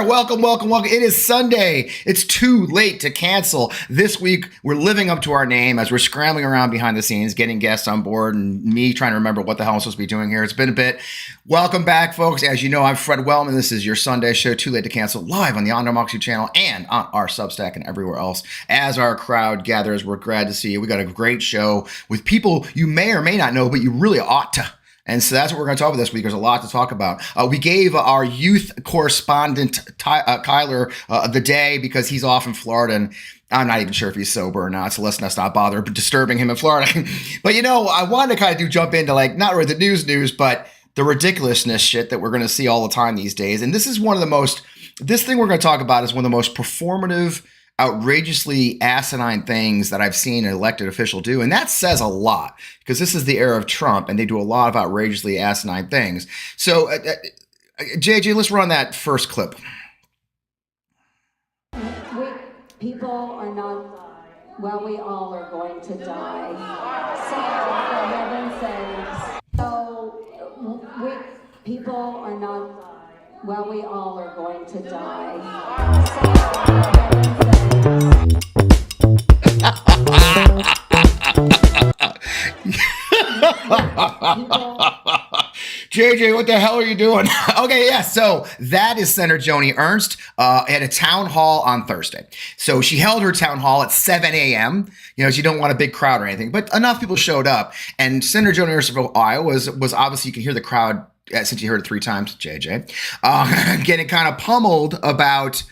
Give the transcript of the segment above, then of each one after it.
Welcome, welcome, welcome. It is Sunday. It's too late to cancel. This week, we're living up to our name as we're scrambling around behind the scenes, getting guests on board, and me trying to remember what the hell I'm supposed to be doing here. It's been a bit. Welcome back, folks. As you know, I'm Fred Wellman. This is your Sunday show, Too Late to Cancel, live on the On Democracy channel and on our Substack and everywhere else. As our crowd gathers, we're glad to see you. We got a great show with people you may or may not know, but you really ought to. And so that's what we're going to talk about this week. There's a lot to talk about. We gave our youth correspondent, Kyler, the day because he's off in Florida, and I'm not even sure if he's sober or not, so let's not bother disturbing him in Florida. But, you know, I wanted to kind of jump into, like, not really the news, but the ridiculousness shit that we're going to see all the time these days. And this is one of the most, this thing we're going to talk about is one of the most performative, outrageously asinine things that I've seen an elected official do. And that says a lot because this is the era of Trump and they do a lot of outrageously asinine things. So, JJ, let's run that first clip. People are not, well, we all are going to die. So, for heaven's sakes. So, people are not, well, we all are going to die. JJ, what the hell are you doing? Okay, yeah, so that is Senator Joni Ernst at a town hall on Thursday. So she held her town hall at 7 a.m. You know, she don't want a big crowd or anything, but enough people showed up. And Senator Joni Ernst of Iowa was obviously, you can hear the crowd, since you heard it 3 times, JJ, getting kind of pummeled about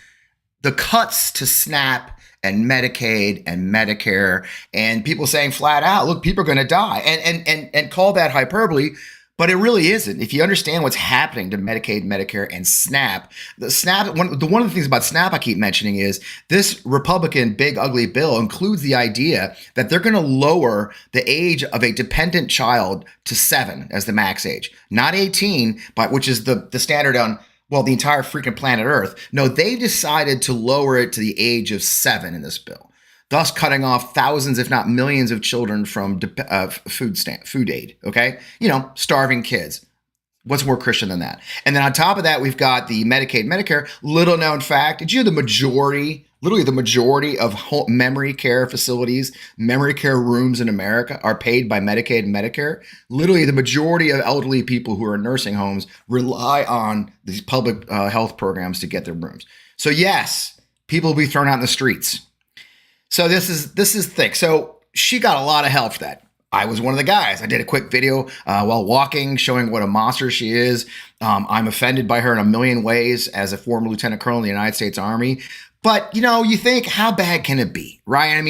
the cuts to SNAP and Medicaid and Medicare, and people saying flat out, look, people are going to die, and call that hyperbole, but it really isn't. If you understand what's happening to Medicaid, Medicare, and SNAP, one of the things about SNAP I keep mentioning is this Republican big ugly bill includes the idea that they're going to lower the age of a dependent child to 7 as the max age, not 18, but which is the standard on, well, the entire freaking planet Earth. No, they decided to lower it to the age of 7 in this bill, thus cutting off thousands, if not millions, of children from food aid. Okay, you know, starving kids. What's more Christian than that? And then on top of that, we've got the Medicaid, Medicare. Little known fact: did you know the majority of memory care facilities, memory care rooms in America are paid by Medicaid and Medicare? Literally, the majority of elderly people who are in nursing homes rely on these public health programs to get their rooms. So yes, people will be thrown out in the streets. So this is thick. So she got a lot of help for that. I was one of the guys. I did a quick video while walking, showing what a monster she is. I'm offended by her in a million ways as a former lieutenant colonel in the United States Army. But, you know, you think, how bad can it be, right?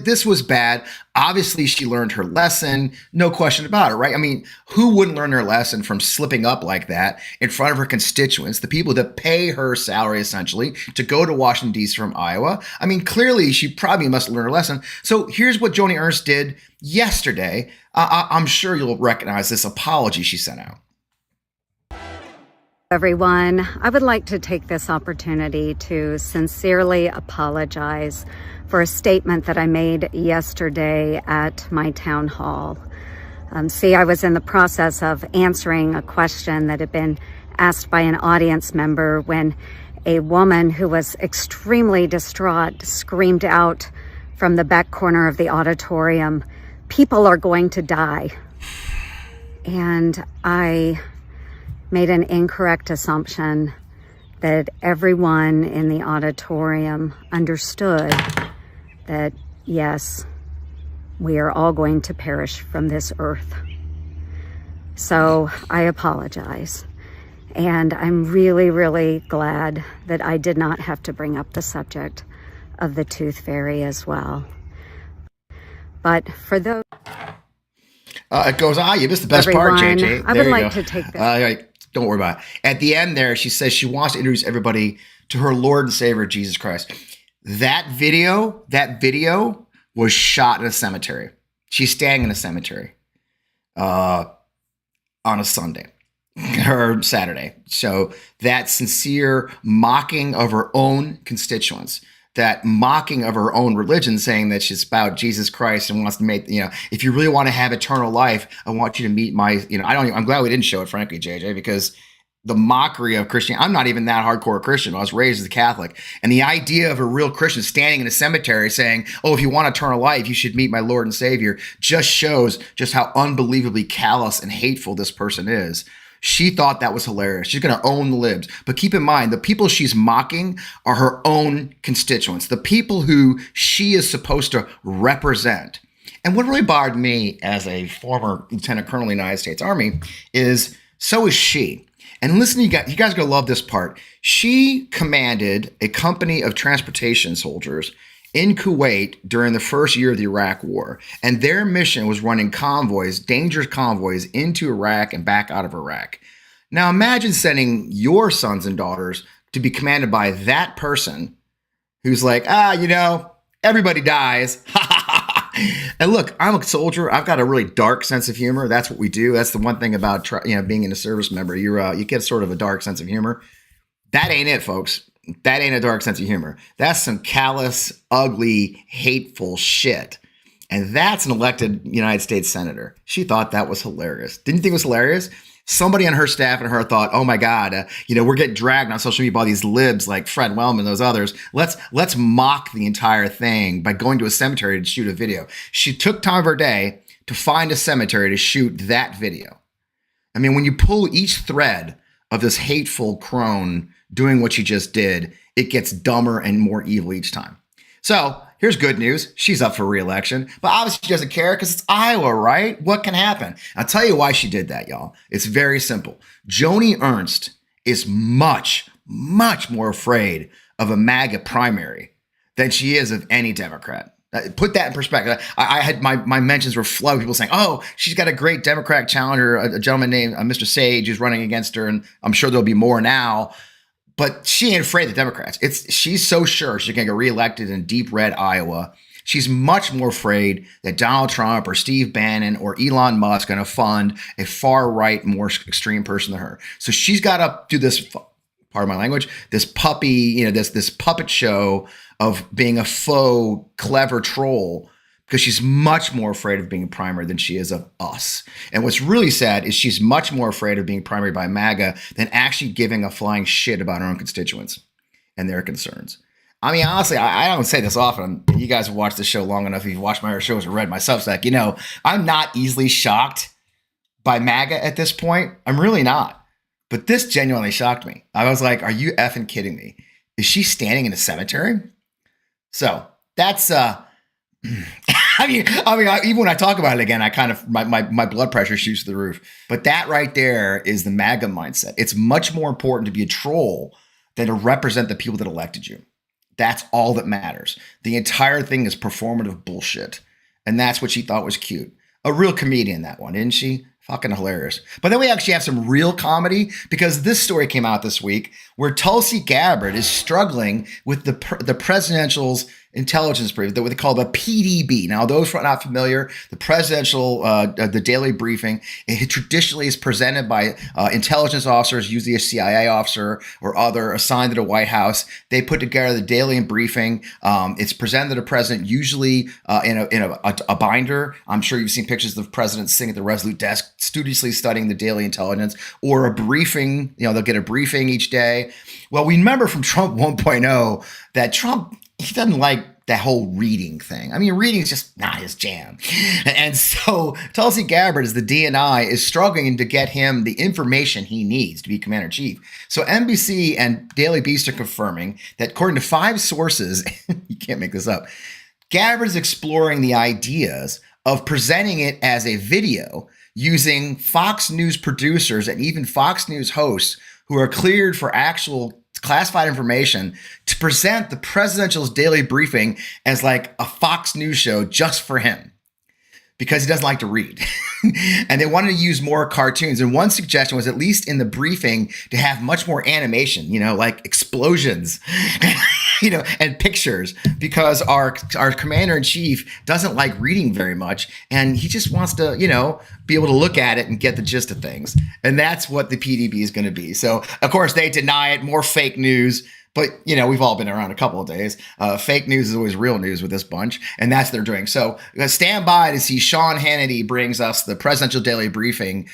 This was bad. Obviously, she learned her lesson. No question about it, right? I mean, who wouldn't learn her lesson from slipping up like that in front of her constituents, the people that pay her salary, essentially, to go to Washington, D.C. from Iowa? I mean, clearly, she probably must learn her lesson. So here's what Joni Ernst did yesterday. I'm sure you'll recognize this apology she sent out. Everyone, I would like to take this opportunity to sincerely apologize for a statement that I made yesterday at my town hall. I was in the process of answering a question that had been asked by an audience member when a woman who was extremely distraught screamed out from the back corner of the auditorium, "People are going to die." And I made an incorrect assumption that everyone in the auditorium understood that, yes, we are all going to perish from this earth. So I apologize. And I'm really, really glad that I did not have to bring up the subject of the tooth fairy as well. But for those... It goes, you missed the best part, JJ. I would like to take this. Don't worry about it. At the end there, she says she wants to introduce everybody to her Lord and Savior, Jesus Christ. That video was shot in a cemetery. She's standing in a cemetery. on a Sunday or Saturday. So that sincere mocking of her own constituents, that mocking of her own religion, saying that she's about Jesus Christ and wants to make, if you really want to have eternal life, I want you to meet my, I'm glad we didn't show it, frankly, JJ, because the mockery of Christianity. I'm not even that hardcore Christian. I was raised as a Catholic. And the idea of a real Christian standing in a cemetery saying, oh, if you want eternal life, you should meet my Lord and Savior, just shows just how unbelievably callous and hateful this person is. She thought that was hilarious. She's going to own the libs. But keep in mind, the people she's mocking are her own constituents, the people who she is supposed to represent. And what really bothered me as a former lieutenant colonel in the United States Army is so is she. And listen, you guys are going to love this part. She commanded a company of transportation soldiers in Kuwait during the first year of the Iraq War. And their mission was running convoys, dangerous convoys, into Iraq and back out of Iraq. Now imagine sending your sons and daughters to be commanded by that person who's like, everybody dies. And look, I'm a soldier. I've got a really dark sense of humor. That's what we do. That's the one thing about being a service member. You get sort of a dark sense of humor. That ain't it, folks. That ain't a dark sense of humor. That's some callous, ugly, hateful shit. And that's an elected United States senator. She thought that was hilarious. Didn't you think it was hilarious? Somebody on her staff and her thought, oh my God, we're getting dragged on social media by these libs like Fred Wellman and those others. Let's mock the entire thing by going to a cemetery to shoot a video. She took time of her day to find a cemetery to shoot that video. I mean, when you pull each thread of this hateful crone doing what she just did, it gets dumber and more evil each time. So here's good news. She's up for re-election, but obviously she doesn't care because it's Iowa, right? What can happen? I'll tell you why she did that, y'all. It's very simple. Joni Ernst is much, much more afraid of a MAGA primary than she is of any Democrat. Put that in perspective. I had my mentions were flooded. People saying, oh, she's got a great Democratic challenger, a gentleman named Mr. Sage who's running against her, and I'm sure there'll be more now. But she ain't afraid of the Democrats. She's so sure she's going to get reelected in deep red Iowa. She's much more afraid that Donald Trump or Steve Bannon or Elon Musk are going to fund a far right, more extreme person than her. So she's got to do this, pardon my language, this puppy, this puppet show of being a faux clever troll, because she's much more afraid of being a primary than she is of us. And what's really sad is she's much more afraid of being primary by MAGA than actually giving a flying shit about her own constituents and their concerns. I mean, honestly, I don't say this often. You guys have watched the show long enough. If you've watched my other shows or read my Substack, I'm not easily shocked by MAGA at this point. I'm really not. But this genuinely shocked me. I was like, are you effing kidding me? Is she standing in a cemetery? So that's, I mean, even when I talk about it again, I kind of, my blood pressure shoots through the roof. But that right there is the MAGA mindset. It's much more important to be a troll than to represent the people that elected you. That's all that matters. The entire thing is performative bullshit. And that's what she thought was cute. A real comedian, that one, isn't she? Fucking hilarious. But then we actually have some real comedy, because this story came out this week where Tulsi Gabbard is struggling with the presidential's intelligence brief, what they call the PDB. Now, those who are not familiar, the presidential, the daily briefing, it traditionally is presented by intelligence officers, usually a CIA officer or other assigned to the White House. They put together the daily briefing. It's presented to the president, usually in a binder. I'm sure you've seen pictures of the president sitting at the Resolute desk, studiously studying the daily intelligence, or a briefing. They'll get a briefing each day. Well, we remember from Trump 1.0 that Trump, he doesn't like that whole reading thing. I mean, reading is just not his jam. And so Tulsi Gabbard, as the DNI, is struggling to get him the information he needs to be commander-in-chief. So NBC and Daily Beast are confirming that, according to 5 sources, you can't make this up, Gabbard is exploring the ideas of presenting it as a video using Fox News producers and even Fox News hosts who are cleared for actual classified information to present the presidential's daily briefing as like a Fox News show just for him. because he doesn't like to read. And they wanted to use more cartoons. And one suggestion was, at least in the briefing, to have much more animation, like explosions, and pictures, because our commander in chief doesn't like reading very much. And he just wants to, be able to look at it and get the gist of things. And that's what the PDB is going to be. So, of course, they deny it, more fake news. But, we've all been around a couple of days. Fake news is always real news with this bunch, and that's what they're doing. So stand by to see Sean Hannity brings us the presidential daily briefing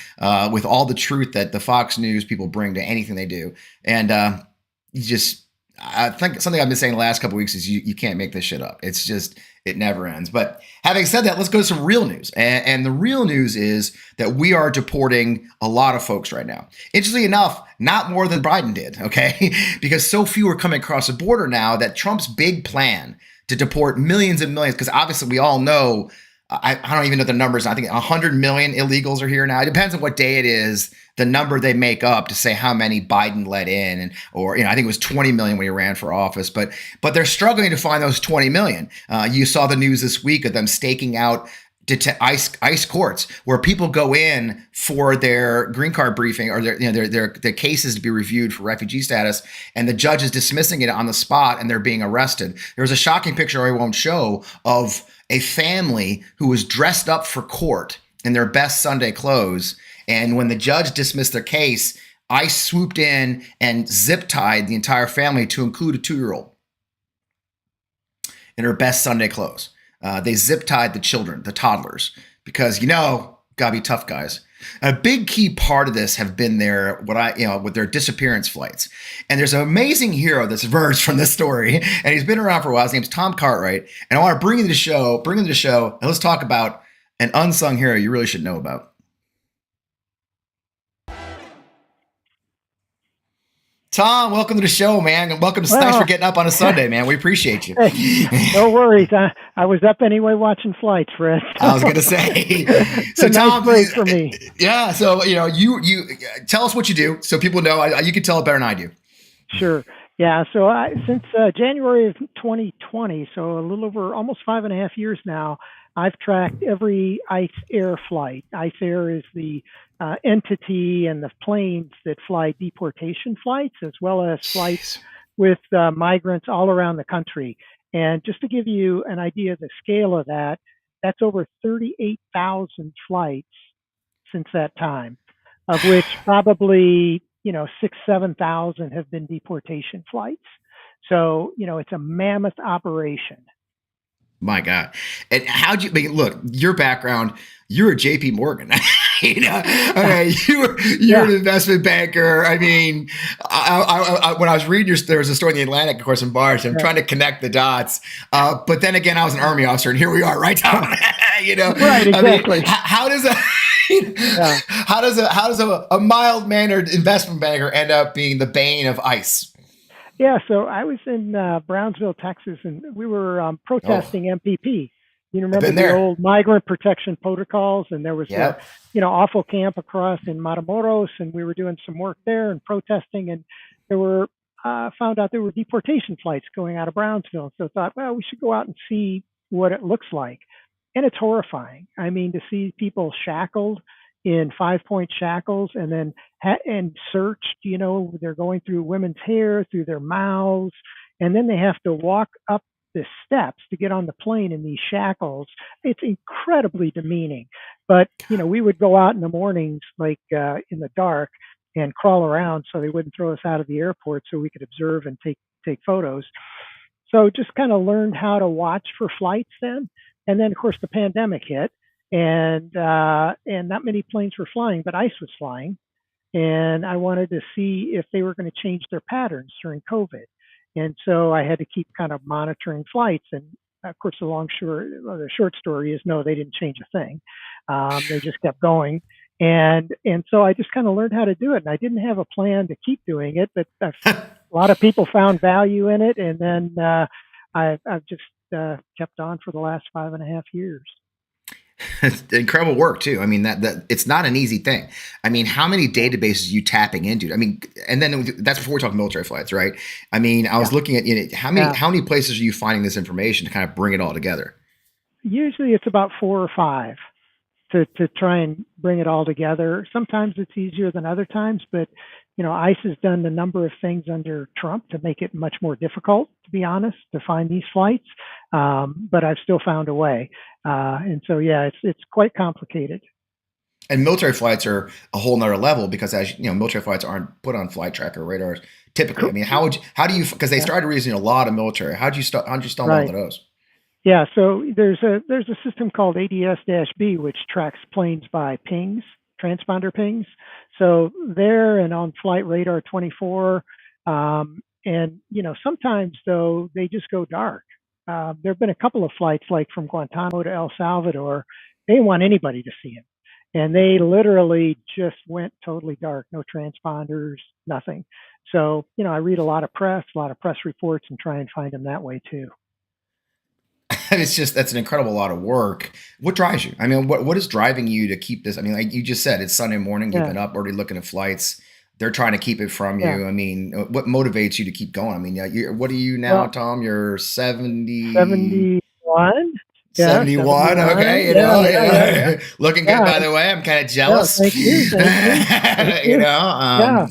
with all the truth that the Fox News people bring to anything they do. And I think something I've been saying the last couple of weeks is you can't make this shit up. It's just, it never ends. But having said that, let's go to some real news. And the real news is that we are deporting a lot of folks right now. Interestingly enough, not more than Biden did, okay? Because so few are coming across the border now that Trump's big plan to deport millions and millions, because obviously we all know, I don't even know the numbers. I think 100 million illegals are here now. It depends on what day it is, the number they make up to say how many Biden let in, or I think it was 20 million when he ran for office. But they're struggling to find those 20 million. You saw the news this week of them staking out ICE courts where people go in for their green card briefing or their cases to be reviewed for refugee status, and the judge is dismissing it on the spot and they're being arrested. There's a shocking picture I won't show of a family who was dressed up for court in their best Sunday clothes. And when the judge dismissed their case, ICE swooped in and zip tied the entire family, to include a 2-year-old, in her best Sunday clothes. They zip tied the children, the toddlers, because, gotta be tough, guys. A big key part of this have been with their disappearance flights. And there's an amazing hero that's emerged from this story, and he's been around for a while. His name's Tom Cartwright. And I want to bring him to the show, and let's talk about an unsung hero you really should know about. Tom, welcome to the show, man. And welcome. Thanks for getting up on a Sunday, man. We appreciate you. No worries. I was up anyway watching flights, Fred. I was going to say. So Tom, nice break for me. Yeah. So, you tell us what you do so people know. You can tell it better than I do. Sure. Yeah. So since January of 2020, so a little over almost 5.5 years now, I've tracked every ICE Air flight. ICE Air is the entity and the planes that fly deportation flights, as well as flights with migrants all around the country. And just to give you an idea of the scale of that, that's over 38,000 flights since that time, of which probably 7,000 have been deportation flights. So, it's a mammoth operation. My God. And how'd you look, your background, you're a JP Morgan, okay, you're an investment banker. I mean, I when I was reading there was a story in the Atlantic, of course, in Bars. I'm trying to connect the dots. But then again, I was an Army officer, and here we are, right, Tom? Right, exactly. I mean, how does a mild-mannered investment banker end up being the bane of ICE? Yeah, so I was in Brownsville, Texas, and we were protesting MPP. You remember the old migrant protection protocols? And there was a awful camp across in Matamoros, and we were doing some work there and protesting. And there were found out there were deportation flights going out of Brownsville. So I thought, well, we should go out and see what it looks like. And it's horrifying. I mean, to see people shackled in 5-point shackles and then and searched, they're going through women's hair, through their mouths, and then they have to walk up the steps to get on the plane in these shackles. It's incredibly demeaning. But, we would go out in the mornings, like in the dark, and crawl around so they wouldn't throw us out of the airport so we could observe and take photos. So just kind of learned how to watch for flights then. And then, of course, the pandemic hit. And not many planes were flying, but ICE was flying. And I wanted to see if they were going to change their patterns during COVID. And so I had to keep kind of monitoring flights. And of course, the short story is, no, they didn't change a thing. They just kept going. And so I just kind of learned how to do it. And I didn't have a plan to keep doing it, but a lot of people found value in it. And then I've just kept on for the last 5.5 years. Incredible work too. I mean, that it's not an easy thing. I mean, how many databases are you tapping into? I mean, and then that's before we talk military flights, right? I mean, I was looking at how many places are you finding this information to kind of bring it all together? Usually it's about 4 or 5. to try and bring it all together. Sometimes it's easier than other times, but ICE has done a number of things under Trump to make it much more difficult, to be honest, to find these flights. But I've still found a way. And so, yeah, it's quite complicated. And military flights are a whole nother level because, as you know, military flights aren't put on flight tracker radars typically. I mean, how do you, because they started using a lot of military. How'd you stumble Right. into those? Yeah, so there's a system called ADS-B, which tracks planes by pings, transponder pings. So there and on Flight Radar 24, and sometimes though they just go dark. There have been a couple of flights like from Guantanamo to El Salvador. They didn't want anybody to see them, and they literally just went totally dark. No transponders, nothing. So I read a lot of press reports, and try and find them that way too. That's an incredible lot of work. What drives you? I mean, what is driving you to keep this? I mean, like you just said, it's Sunday morning. You've been up already looking at flights. They're trying to keep it from you. I mean, what motivates you to keep going? I mean, what are you now, Tom? You're 70... 71. 71. Okay. Yeah. Looking good, by the way. I'm kind of jealous. Thank you. Thank you. Yeah.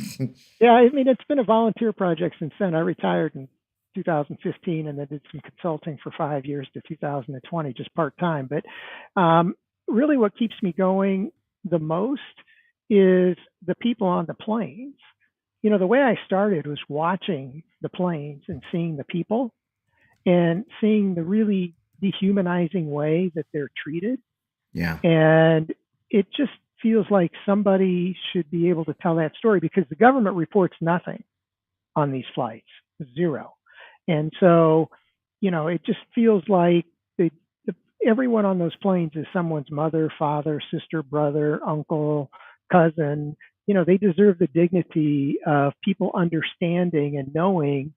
I mean, it's been a volunteer project since then. I retired in 2015 and then did some consulting for 5 years to 2020, just part-time. But really what keeps me going the most is the people on the planes. The way I started was watching the planes and seeing the people and seeing the really dehumanizing way that they're treated. Yeah. And it just feels like somebody should be able to tell that story, because the government reports nothing on these flights, zero. And so, it just feels like everyone on those planes is someone's mother, father, sister, brother, uncle, cousin. They deserve the dignity of people understanding and knowing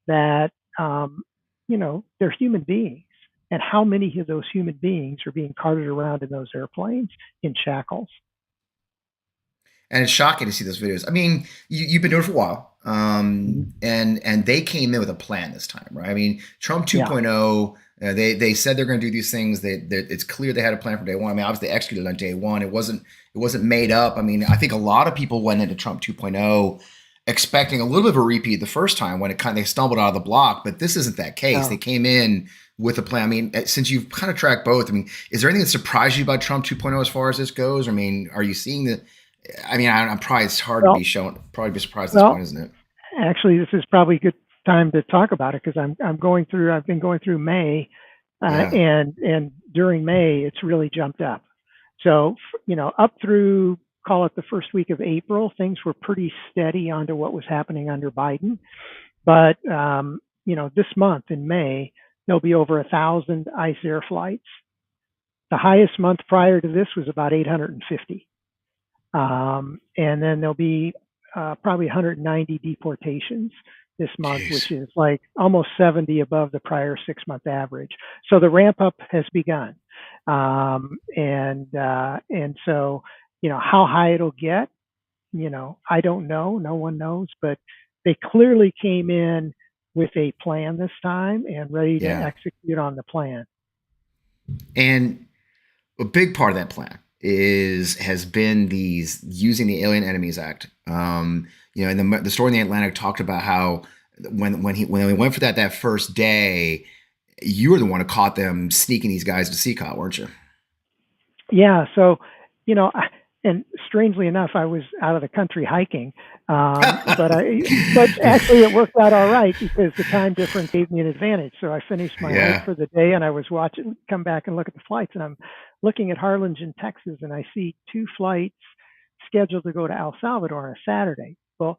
that, they're human beings. And how many of those human beings are being carted around in those airplanes in shackles? And it's shocking to see those videos. I mean, you've been doing it for a while, and they came in with a plan this time, right? I mean, Trump 2.0. They said they're going to do these things. It's clear they had a plan from day one. I mean, obviously they executed on day one. It wasn't made up. I mean, I think a lot of people went into Trump 2.0 expecting a little bit of a repeat the first time when they stumbled out of the block, but this isn't that case. They came in with a plan. I mean, since you've kind of tracked both, I mean, is there anything that surprised you about Trump 2.0 as far as this goes? I mean, are you seeing the? I mean, I'm probably, it's hard to be shown. Probably be surprised at this point, isn't it? Actually, this is probably a good time to talk about it, because I've been going through May, and during May it's really jumped up. So up through, call it the first week of April, things were pretty steady onto what was happening under Biden. But this month in May there'll be over 1,000 ICE air flights. The highest month prior to this was about 850. And then there'll be probably 190 deportations this month, which is like almost 70 above the prior 6-month average. So the ramp up has begun. And so, how high it'll get, I don't know. No one knows, but they clearly came in with a plan this time and ready to execute on the plan. And a big part of that plan has been using the Alien Enemies Act. And the story in the Atlantic talked about how when they went for that first day, you were the one who caught them sneaking these guys to CCOT, weren't you? Yeah. So, and strangely enough, I was out of the country hiking, but actually it worked out all right because the time difference gave me an advantage. So I finished my hike for the day, and I was come back and look at the flights, and I'm looking at Harlingen, Texas, and I see 2 flights scheduled to go to El Salvador on a Saturday. Well,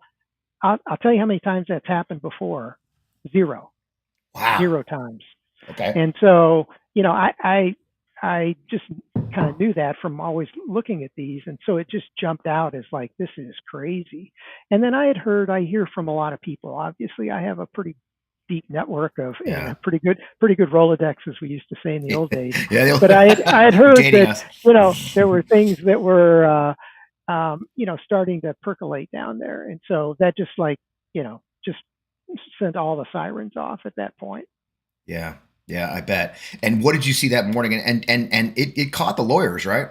I'll tell you how many times that's happened before. 0. Wow. 0 times. Okay. And so, I just kind of knew that from always looking at these. And so it just jumped out as like, this is crazy. And then I hear from a lot of people. Obviously, I have a pretty deep network of pretty good Rolodex, as we used to say in the old days. But I had heard that, there were things that were, starting to percolate down there. And so that just just sent all the sirens off at that point. Yeah. Yeah, I bet. And what did you see that morning? And it caught the lawyers, right?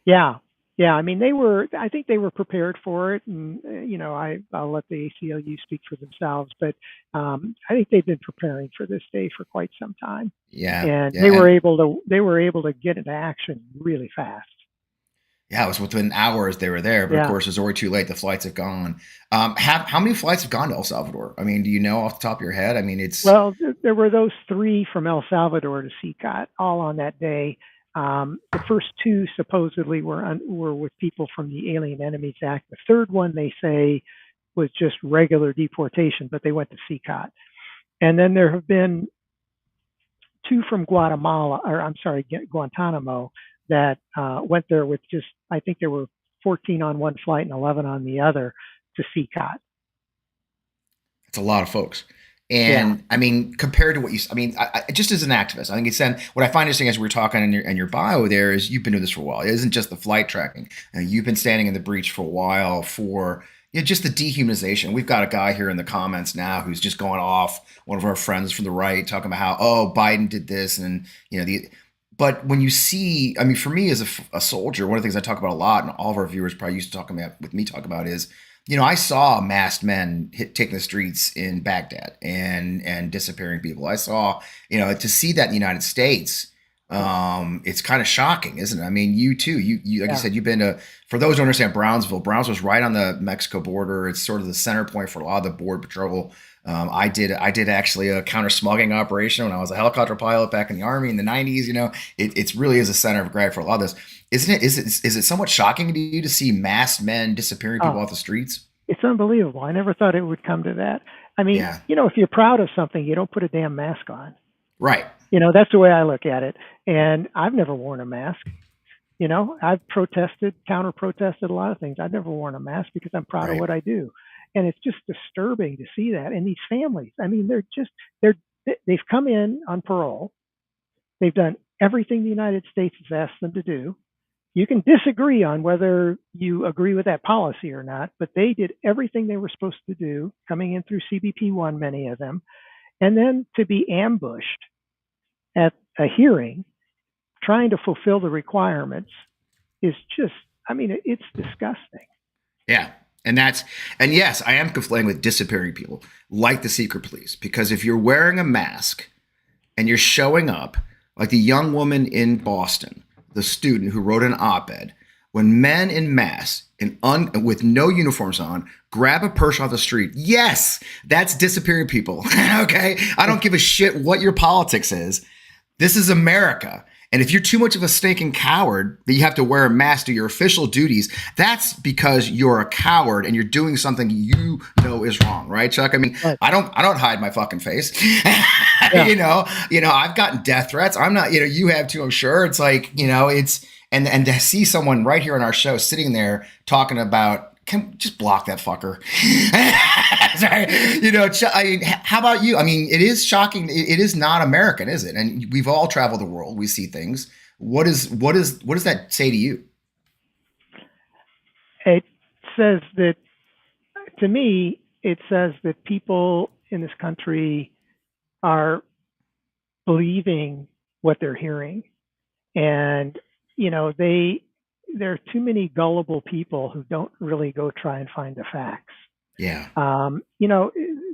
Yeah. Yeah. I mean, I think they were prepared for it. And, I'll let the ACLU speak for themselves, but I think they've been preparing for this day for quite some time. Yeah. And Yeah. And they were able to get into action really fast. yeah, it was within hours they were there, but of Yeah. course it's already too late. The flights have gone. How many flights have gone to El Salvador? I mean, do you know off the top of your head? I mean, it's Well, there were those three from El Salvador to CCOT all on that day. The first two supposedly were with people from the Alien Enemies Act. The third one they say was just regular deportation, but they went to CCOT. And then there have been two from Guantanamo that went there with just, I think there were 14 on one flight and 11 on the other to CCOT. it's a lot of folks. Yeah. And I mean, compared to what I mean, just as an activist, I think what I find interesting as we're talking in your bio there is you've been doing this for a while. It isn't just the flight tracking. You've been standing in the breach for a while for just the dehumanization. We've got a guy here in the comments now who's just going off, one of our friends from the right, talking about how, oh, Biden did this. And, but when you see, I mean, for me as a soldier, one of the things I talk about a lot, and all of our viewers probably used to talk about is, I saw masked men taking the streets in Baghdad and disappearing people. I saw, to see that in the United States, it's kind of shocking, isn't it? I mean, you too, you like you said, you've been to, for those who understand Brownsville, Brownsville's right on the Mexico border. It's sort of the center point for a lot of the border patrol. I did actually a counter smuggling operation when I was a helicopter pilot back in the Army in the 90s. It's really is a center of gravity for a lot of this. Isn't it? Is it somewhat shocking to you to see masked men disappearing people off the streets? It's unbelievable. I never thought it would come to that. I mean, if you're proud of something, you don't put a damn mask on. Right. That's the way I look at it. And I've never worn a mask. I've counter protested a lot of things. I've never worn a mask because I'm proud of what I do. And it's just disturbing to see that. And these families, I mean, they've come in on parole. They've done everything the United States has asked them to do. You can disagree on whether you agree with that policy or not, but they did everything they were supposed to do, coming in through CBP-1, many of them. And then to be ambushed at a hearing, trying to fulfill the requirements is just, I mean, it's disgusting. Yeah. And yes, I am conflating with disappearing people like the secret police, because if you're wearing a mask and you're showing up like the young woman in Boston, the student who wrote an op-ed, when men in mass with no uniforms on grab a person off the street, yes, that's disappearing people. Okay. I don't give a shit what your politics is. This is America. And if you're too much of a stinking coward that you have to wear a mask to your official duties, that's because you're a coward and you're doing something is wrong, right, Chuck? I mean, I don't hide my fucking face. Yeah. I've gotten death threats. I'm not, you have too, I'm sure. It's like, it's and to see someone right here on our show sitting there talking about, just block that fucker. Sorry. I mean, how about you? I mean, it is shocking. It is not American, is it? And we've all traveled the world. We see things. What does that say to you? It says that, to me, it says that people in this country are believing what they're hearing. And, there are too many gullible people who don't really go try and find the facts. Yeah.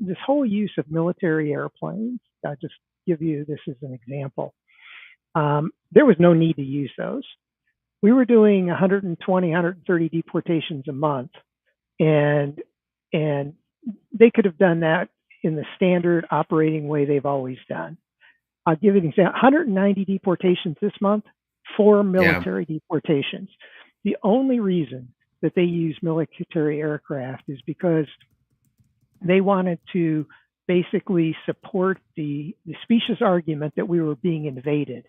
This whole use of military airplanes, I'll just give you this as an example. There was no need to use those. We were doing 120, 130 deportations a month, and they could have done that in the standard operating way they've always done. I'll give you an example. 190 deportations this month, 4 military deportations. The only reason that they use military aircraft is because they wanted to basically support the specious argument that we were being invaded.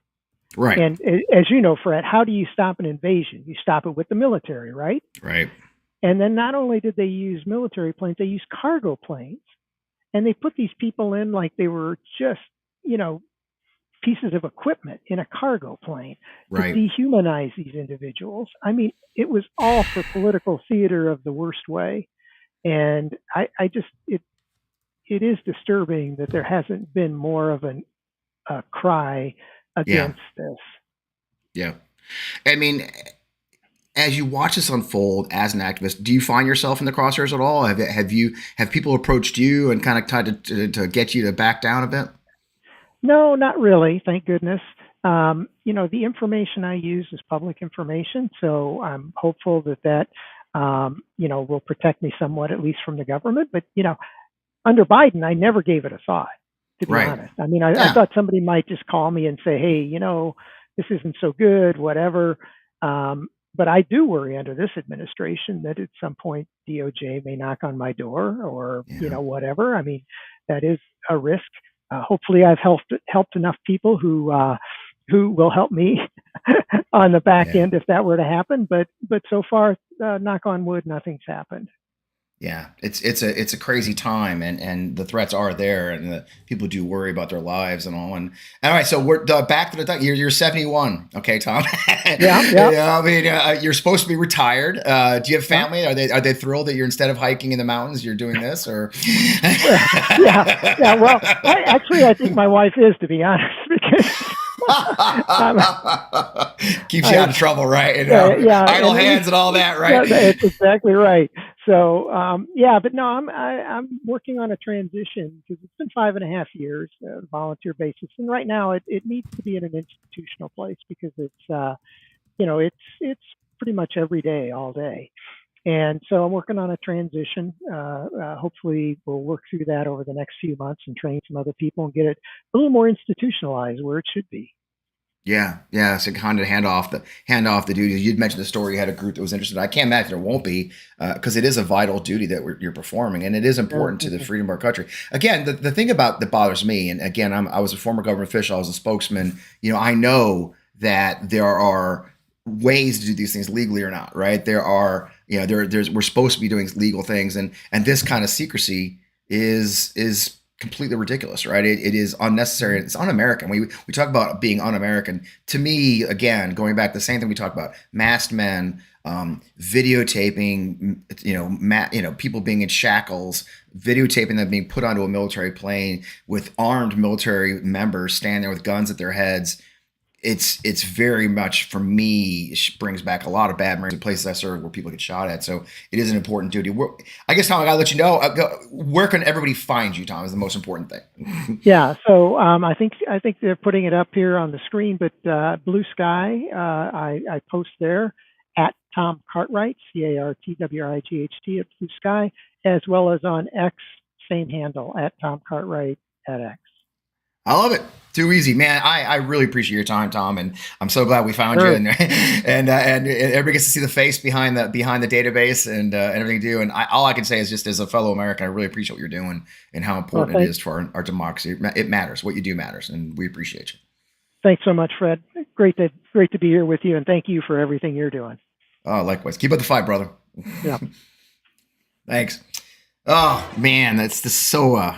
Right. And as you know, Fred, how do you stop an invasion? You stop it with the military, right? Right. And then not only did they use military planes, they used cargo planes. And they put these people in like they were just, pieces of equipment in a cargo plane to dehumanize these individuals. I mean, it was all for political theater of the worst way. And it is disturbing that there hasn't been more of a cry against this. Yeah. I mean, as you watch this unfold as an activist, do you find yourself in the crosshairs at all? Have people approached you and kind of tried to get you to back down a bit? No, not really. Thank goodness. The information I use is public information, so I'm hopeful that will protect me somewhat, at least from the government. But under Biden, I never gave it a thought, to be honest. I mean, I thought somebody might just call me and say, hey, this isn't so good, whatever. But I do worry under this administration that at some point DOJ may knock on my door or, whatever. I mean, that is a risk. Hopefully I've helped enough people who will help me on the back end if that were to happen. But so far, knock on wood, nothing's happened. Yeah, it's a crazy time, and the threats are there, and the people do worry about their lives and all. And all right, so we're back to the you're 71, okay, Tom? Yeah. I mean, you're supposed to be retired. Do you have family? Are they thrilled that you're, instead of hiking in the mountains, you're doing this? Or yeah. Well, I think my wife is, to be honest, because. Keeps you out of trouble, right? Idle hands and all that, right? That's exactly right. So, but no, I'm working on a transition because it's been 5.5 years, volunteer basis, and right now it needs to be in an institutional place because it's pretty much every day, all day. And so I'm working on a transition. Hopefully we'll work through that over the next few months and train some other people and get it a little more institutionalized where it should be. Yeah. So kind of hand off the duties. You'd mentioned the story. You had a group that was interested. I can't imagine there won't be, because it is a vital duty that you're performing, and it is important to the freedom of our country. Again, the thing that bothers me, and again, I was a former government official. I was a spokesman. I know that there are ways to do these things legally or not, right? There are, we're supposed to be doing legal things, and this kind of secrecy is completely ridiculous, right? It is unnecessary. It's un-American. We talk about being un-American. To me, again, going back to the same thing we talked about, masked men, videotaping, people being in shackles, videotaping them being put onto a military plane with armed military members standing there with guns at their heads. It's very much, for me, brings back a lot of bad memories of places I served where people get shot at. So it is an important duty. I guess, Tom, I got to let you know, where can everybody find you, Tom, is the most important thing. Yeah. So I think they're putting it up here on the screen, but Blue Sky, I post there at Tom Cartwright, CARTWRIGHT at Blue Sky, as well as on X, same handle, at Tom Cartwright at X. I love it. Too easy, man. I really appreciate your time, Tom, and I'm so glad we found you. And everybody gets to see the face behind the database and everything you do. And all I can say is, just as a fellow American, I really appreciate what you're doing and how important it is for our democracy. It matters. What you do matters, and we appreciate you. Thanks so much, Fred. Great to be here with you, and thank you for everything you're doing. Oh, likewise. Keep up the fight, brother. Yeah. Thanks. Oh man, that's just so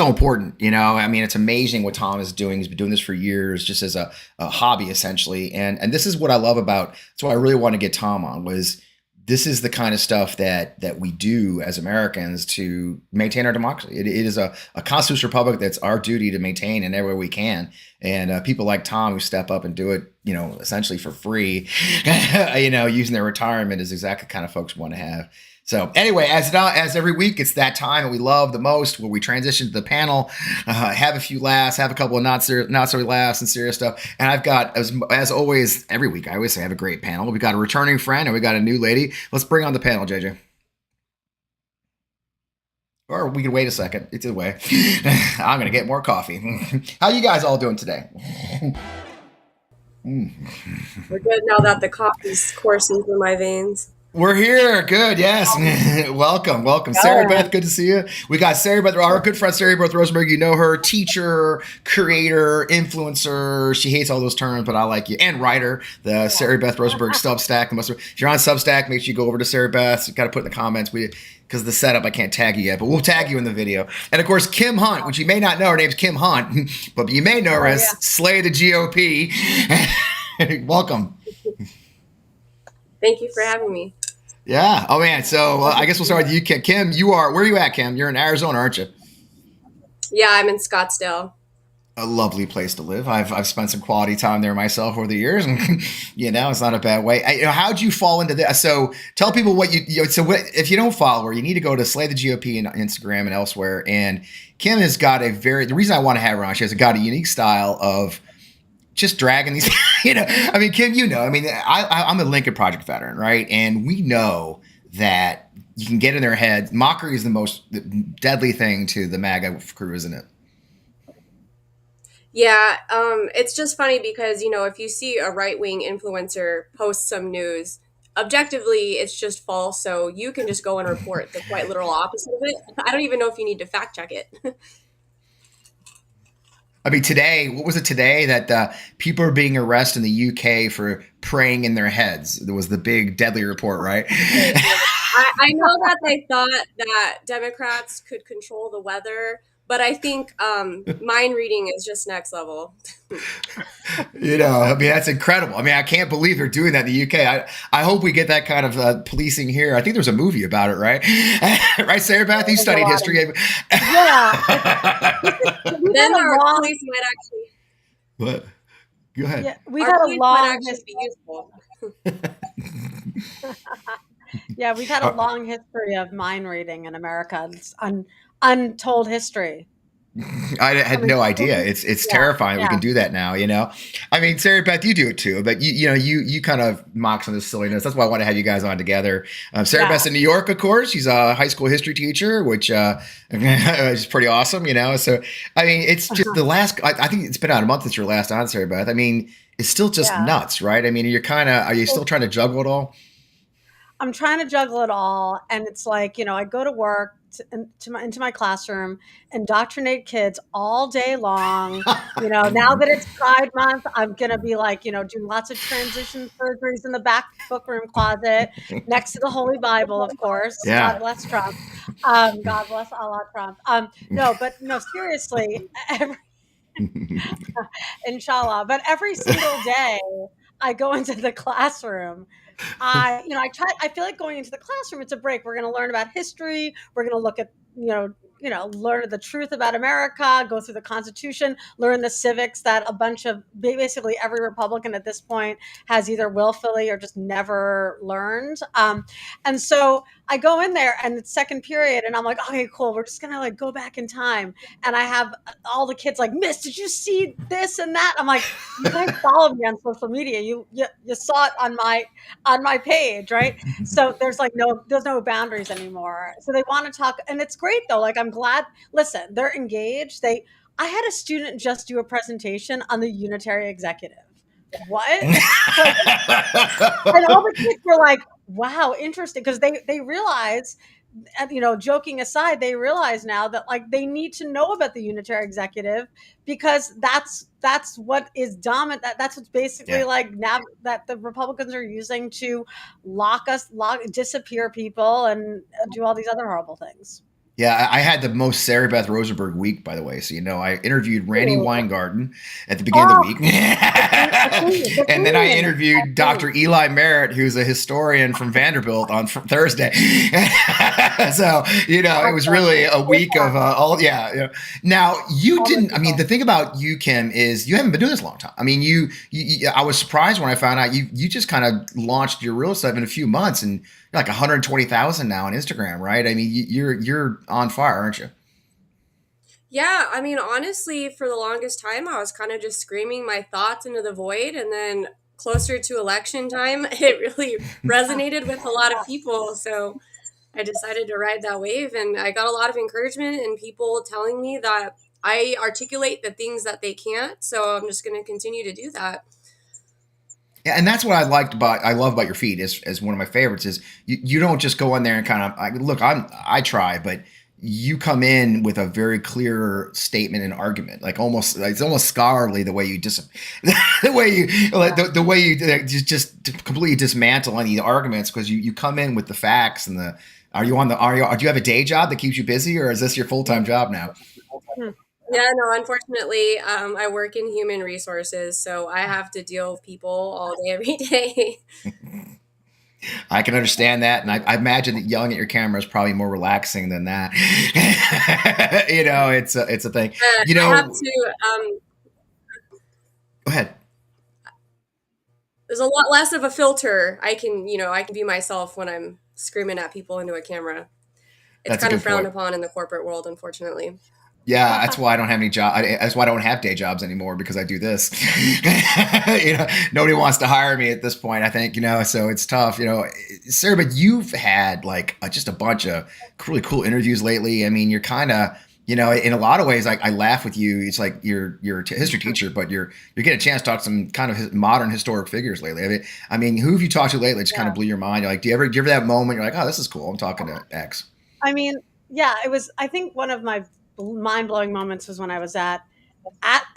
important. I mean, it's amazing what Tom is doing. He's been doing this for years, just as a hobby, essentially. And this is what I love about, that's why I really want to get Tom on, was this is the kind of stuff that we do as Americans to maintain our democracy. It is a constitutional republic that's our duty to maintain in every way we can. And people like Tom who step up and do it, essentially for free, using their retirement, is exactly the kind of folks we want to have. So anyway, as every week, it's that time that we love the most, where we transition to the panel, have a few laughs, have a couple of not so laughs and serious stuff. And I've got, as always, every week, I always say I have a great panel. We got a returning friend and we got a new lady. Let's bring on the panel, JJ. Or we can wait a second. It's a way. I'm going to get more coffee. How you guys all doing today? We're good now that the coffee's coursing through my veins. We're here. Good. Yes. Welcome. Sarah Beth, good to see you. We got Sarah Beth, our good friend Sarah Beth Rosenberg. You know her, teacher, creator, influencer. She hates all those terms, but I like you. And writer, the Sarah Beth Rosenberg Substack. If you're on Substack, make sure you go over to Sarah Beth. You got to put in the comments. Because the setup, I can't tag you yet, but we'll tag you in the video. And of course, Kim Hunt, which you may not know, her name's Kim Hunt, but you may know her as Slay the GOP. Welcome. Thank you for having me. Yeah. Oh man. So I guess we'll start with you, Kim. Kim, where are you at, Kim? You're in Arizona, aren't you? Yeah, I'm in Scottsdale. a lovely place to live. I've spent some quality time there myself over the years, and it's not a bad way. How'd you fall into this? So tell people what if you don't follow her, you need to go to Slay the GOP on Instagram and elsewhere. And Kim has got the reason I want to have her on, she has got a unique style of just dragging these, I mean, Kim, I'm a Lincoln Project veteran, right? And we know that you can get in their head. Mockery is the most deadly thing to the MAGA crew, isn't it? Yeah, it's just funny because, if you see a right-wing influencer post some news, objectively, it's just false. So you can just go and report the quite literal opposite of it. I don't even know if you need to fact check it. I mean, what was it today that people are being arrested in the UK for praying in their heads? There was the big deadly report, right? I know that they thought that Democrats could control the weather, but I think mind reading is just next level. That's incredible. I mean, I can't believe they're doing that in the UK. I hope we get that kind of policing here. I think there's a movie about it, right? Right, Sarah Beth? You studied history. Yeah. Then our police might actually. What? Go ahead. Yeah, we've had a long history. Yeah, we've had a long history of mind reading in America. It's untold history. I had no idea. It's terrifying that we can do that now, I mean, Sarah Beth, you do it too, but you kind of mock some of this silliness. That's why I want to have you guys on together. Sarah Beth's in New York, of course. She's a high school history teacher, which is pretty awesome, So, I mean, it's just I think it's been out a month since your last on, Sarah Beth. I mean, it's still just nuts, right? I mean, are you still trying to juggle it all? I'm trying to juggle it all. And it's like, I go to work into my classroom, indoctrinate kids all day long. Now that it's Pride Month, I'm going to be like, doing lots of transition surgeries in the back book room closet next to the Holy Bible, of course. Yeah. God bless Trump. God bless Allah Trump. No, seriously, inshallah. But every single day I go into the classroom. I feel like going into the classroom, it's a break. We're going to learn about history. We're going to look at, learn the truth about America, go through the Constitution, learn the civics that basically every Republican at this point has either willfully or just never learned. And so I go in there and it's second period and I'm like, okay, cool. We're just going to go back in time. And I have all the kids like, Miss, did you see this and that? I'm like, you guys follow me on social media. You saw it on my page, right? So there's no boundaries anymore. So they want to talk, and it's great though. I'm glad. Listen, they're engaged. I had a student just do a presentation on the unitary executive. What? And all the kids were like, wow, interesting, because they realize, joking aside, they realize now that they need to know about the unitary executive because that's what is dominant. That's what's basically now that the Republicans are using to disappear people and do all these other horrible things. Yeah, I had the most Sarah Beth Rosenberg week, by the way. So, I interviewed Randy Weingarten at the beginning of the week. And then I interviewed Dr. Eli Merritt, who's a historian from Vanderbilt on Thursday. So, it was really a week of Now, you didn't, the thing about you, Kim, is you haven't been doing this a long time. I mean, I was surprised when I found out you just kind of launched your real stuff in a few months and you're like 120,000 now on Instagram, right? I mean, you're on fire, aren't you? Yeah, honestly, for the longest time, I was kind of just screaming my thoughts into the void. And then closer to election time, it really resonated with a lot of people. So I decided to ride that wave. And I got a lot of encouragement and people telling me that I articulate the things that they can't. So I'm just going to continue to do that. Yeah, and that's what I love about your feed as one of my favorites is you don't just go in there and kind of look. I try, but you come in with a very clear statement and argument, it's almost scholarly the way you just completely dismantle any arguments because you come in with the facts and do you have a day job that keeps you busy or is this your full-time job now? Yeah, no, unfortunately, I work in human resources, so I have to deal with people all day, every day. I can understand that. And I imagine that yelling at your camera is probably more relaxing than that. It's a thing. I have to, Go ahead. There's a lot less of a filter. I can be myself when I'm screaming at people into a camera. It's That's a kind of good frowned point. upon in the corporate world, unfortunately. Yeah, that's why I don't have any job. That's why I don't have day jobs anymore because I do this. Nobody wants to hire me at this point. I think so it's tough. Sarah, but you've had like just a bunch of really cool interviews lately. I mean, you're kind of in a lot of ways, I laugh with you. It's like you're a history teacher, but you're getting a chance to talk to some kind of modern historic figures lately. I mean, who have you talked to lately? Just kind of blew your mind. You're like, do you ever that moment? You're like, oh, this is cool. I'm talking to X. I mean, yeah, it was. I think one of my mind blowing moments was when I was at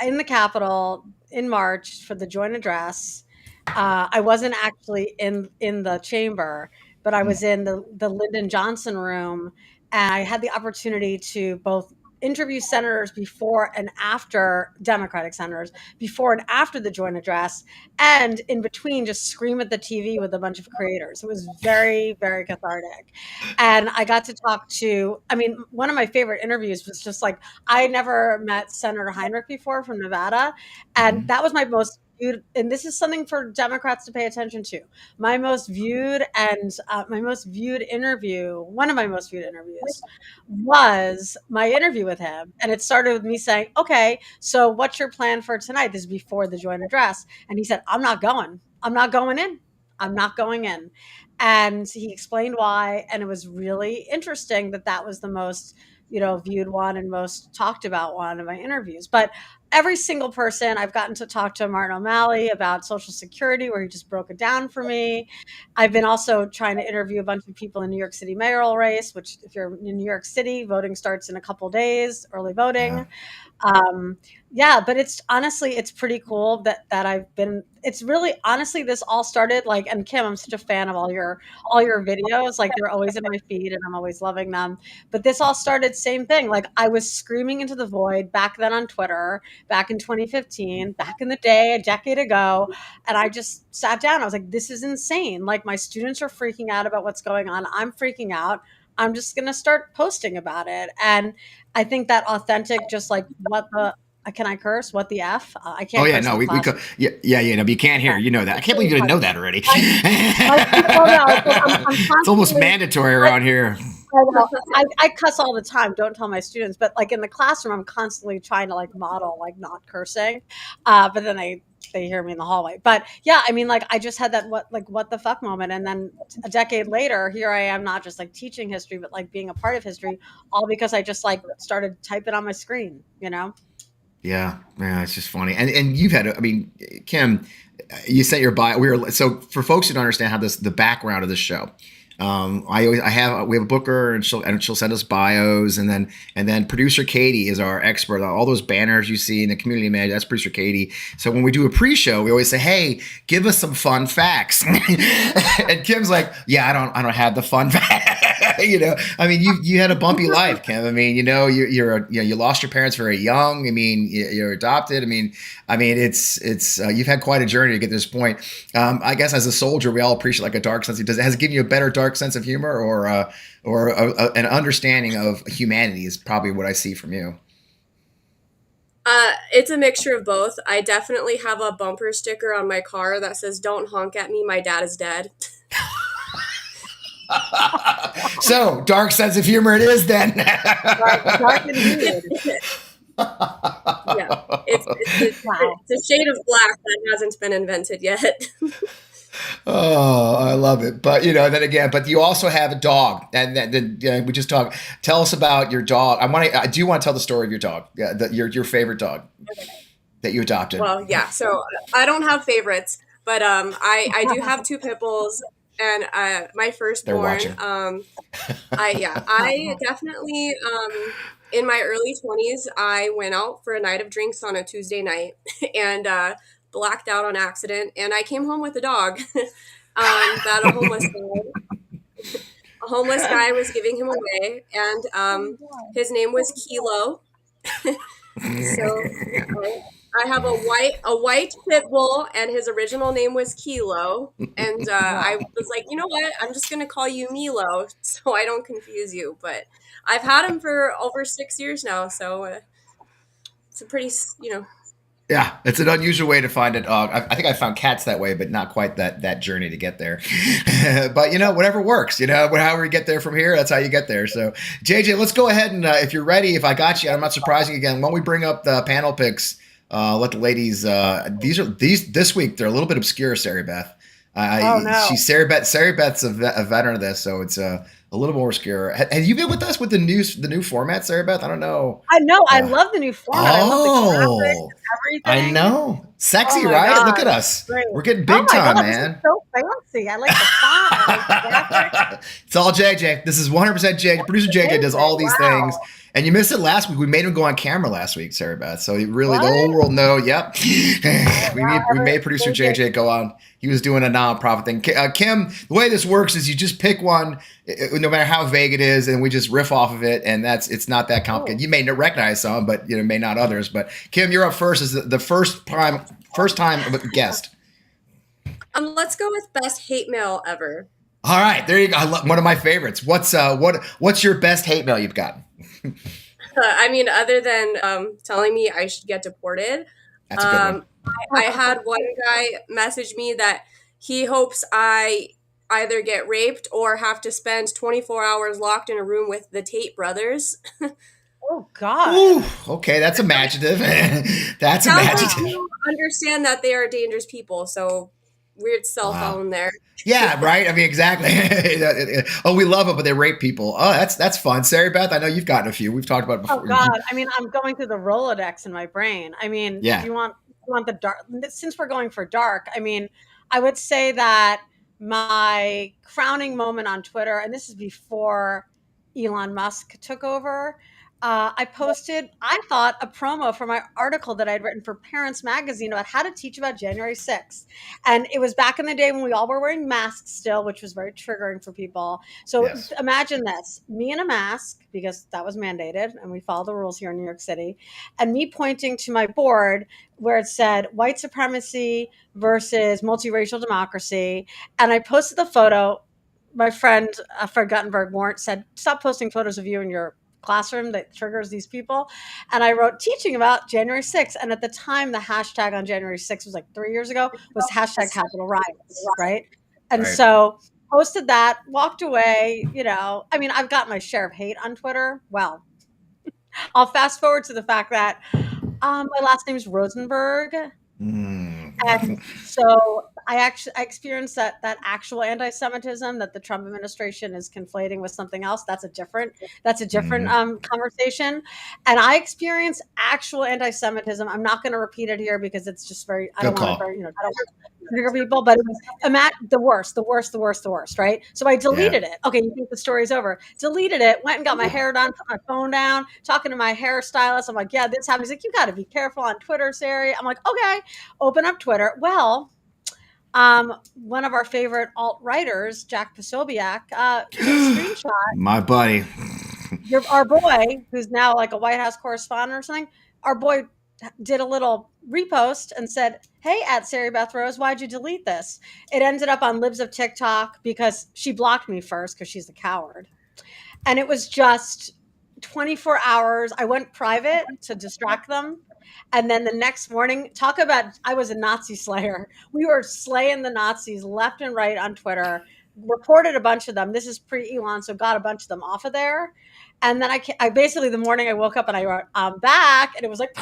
in the Capitol in March for the joint address. I wasn't actually in the chamber, but I was in the Lyndon Johnson room, and I had the opportunity to both interview senators before and after Democratic senators before and after the joint address, and in between just scream at the TV with a bunch of creators. It was very, very cathartic. And I got to talk to, I mean, one of my favorite interviews was just like, I never met Senator Heinrich before from Nevada. And Mm-hmm. that was my most viewed, and this is something for Democrats to pay attention to. My most viewed interview, one of my most viewed interviews, was my interview with him. And it started with me saying, okay, so what's your plan for tonight? This is before the joint address. And he said, I'm not going. I'm not going in. I'm not going in. And he explained why. And it was really interesting that that was the most, viewed one and most talked about one of my interviews. But every single person, I've gotten to talk to Martin O'Malley about Social Security, where he just broke it down for me. I've been also trying to interview a bunch of people in New York City mayoral race, which if you're in New York City, voting starts in a couple days, early Yeah. voting. Um, yeah, but it's honestly, it's pretty cool that I've been. It's really honestly, this all started like, and Kim, I'm such a fan of all your videos. Like they're always in my feed, and I'm always loving them. But this all started same thing. Like I was screaming into the void back then on Twitter, back in 2015, back in the day, a decade ago, and I just sat down. I was like, this is insane. Like my students are freaking out about what's going on. I'm freaking out. I'm just going to start posting about it. And I think that authentic, just like what the, can I curse? What the F? I Oh can't yeah, curse in no, the we class. could, yeah, no, but you can't hear. Okay. You know that. I can't believe you didn't know that already. Well, no, I'm It's almost constantly, mandatory around here. I know. I cuss all the time. Don't tell my students, but like in the classroom, I'm constantly trying to like model like not cursing. But then they hear me in the hallway. But yeah, I mean, like I just had that what the fuck moment, and then a decade later, here I am, not just like teaching history, but like being a part of history, all because I just like started typing on my screen. Yeah, it's just funny. And you've had, I mean, Kim, you sent your bio. So for folks who don't understand how the background of this show. We have a booker and she'll send us bios, and then producer Katie is our expert on all those banners you see in the community manager. That's producer Katie. So when we do a pre-show, we always say, hey, give us some fun facts. And Kim's like, yeah, I don't have the fun facts. I mean, you had a bumpy life, Kim. I mean, you lost your parents very young. I mean, you're adopted. It's you've had quite a journey to get to this point. I guess as a soldier, we all appreciate like a dark sense. Has it given you a better dark sense of humor, or an understanding of humanity is probably what I see from you. It's a mixture of both. I definitely have a bumper sticker on my car that says, "Don't honk at me, my dad is dead." So dark sense of humor it is then. Dark and weird. Yeah, Wow. it's a shade of black that hasn't been invented yet. Oh, I love it. But then again, but you also have a dog, and then we just talked. Tell us about your dog. I do want to tell the story of your dog. Yeah, your favorite dog that you adopted. Well, yeah. So I don't have favorites, but I do have two pit bulls, and my They're firstborn. watching. I definitely in my early 20s, I went out for a night of drinks on a Tuesday night and blacked out on accident, and I came home with a dog that a homeless guy was giving him away, and his name was Kilo. So yeah, I have a white pit bull, and his original name was Kilo. And I was like, you know what? I'm just gonna call you Milo, so I don't confuse you. But I've had him for over 6 years now, so it's a pretty Yeah, it's an unusual way to find it. I think I found cats that way, but not quite that journey to get there. But whatever works. However you get there from here, that's how you get there. So, JJ, let's go ahead and if you're ready, if I got you, I'm not surprising again. When we bring up the panel picks, let the ladies. These this week they're a little bit obscure. Sarah Beth. Oh no. She's Sarah Beth. Sarah Beth's a veteran of this, so it's a little more obscure. Have you been with us with the new format, Sarah Beth? I don't know. I know. I love the new format. I love the graphics and I everything. know. Sexy, Oh my right? God, Look at us. great. We're getting Oh big my time, God, man. this is so fancy. I like the font. I like the graphics. It's all JJ. This is 100% JJ. Producer JJ does all these things. And you missed it last week. We made him go on camera last week, Sarah Beth. So really, the whole world know. Yep. we made producer JJ go on. He was doing a nonprofit thing. Kim, the way this works is you just pick one, no matter how vague it is, and we just riff off of it. And it's not that complicated. You may not recognize some, but may not others. But Kim, you're up first as the first time guest. Let's go with best hate mail ever. All right, there you go. One of my favorites. What's your best hate mail you've gotten? I mean, other than telling me I should get deported, That's a good one. I had one guy message me that he hopes I either get raped or have to spend 24 hours locked in a room with the Tate brothers. Oh God. Ooh, okay, that's imaginative. That's imaginative. You understand that they are dangerous people, so weird cell phone there. Yeah, right. I mean, exactly. Oh, we love it, but they rape people. Oh, that's fun. Sarah Beth, I know you've gotten a few. We've talked about it before. Oh God. I mean, I'm going through the Rolodex in my brain. I mean, Yeah. if you want the dark, since we're going for dark, I mean, I would say that my crowning moment on Twitter, and this is before Elon Musk took over, I posted, I thought, a promo for my article that I'd written for Parents Magazine about how to teach about January 6th. And it was back in the day when we all were wearing masks still, which was very triggering for people. So Yes. Imagine this, me in a mask, because that was mandated, and we follow the rules here in New York City, and me pointing to my board where it said white supremacy versus multiracial democracy. And I posted the photo. My friend, Fred Guttenberg, said, stop posting photos of you in your classroom that triggers these people. And I wrote teaching about January 6th. And at the time, the hashtag on January 6th was like 3 years ago, was hashtag Capitol riots, right? And so posted that, walked away, I mean, I've got my share of hate on Twitter. Well, I'll fast forward to the fact that my last name is Rosenberg. And so I experienced that actual anti-Semitism that the Trump administration is conflating with something else. That's a different conversation. And I experienced actual anti-Semitism. I'm not going to repeat it here because it's just I don't want to trigger people, but it was the worst, right? So I deleted it. Okay, you think the story's over. Deleted it, went and got my hair done, put my phone down, talking to my hairstylist. I'm like, yeah, this happened. He's like, you got to be careful on Twitter, Sari. I'm like, okay, open up Twitter. Well, one of our favorite alt-writers, Jack Posobiec, screenshot. My buddy. Our boy, who's now like a White House correspondent or something, our boy did a little repost and said, hey, at Sari Beth Rose, why'd you delete this? It ended up on Libs of TikTok because she blocked me first because she's a coward. And it was just 24 hours. I went private to distract them. And then the next morning, talk about, I was a Nazi slayer. We were slaying the Nazis left and right on Twitter, reported a bunch of them. This is pre-Elon, so got a bunch of them off of there. And then I basically, the morning I woke up and I wrote, I'm back. And it was like,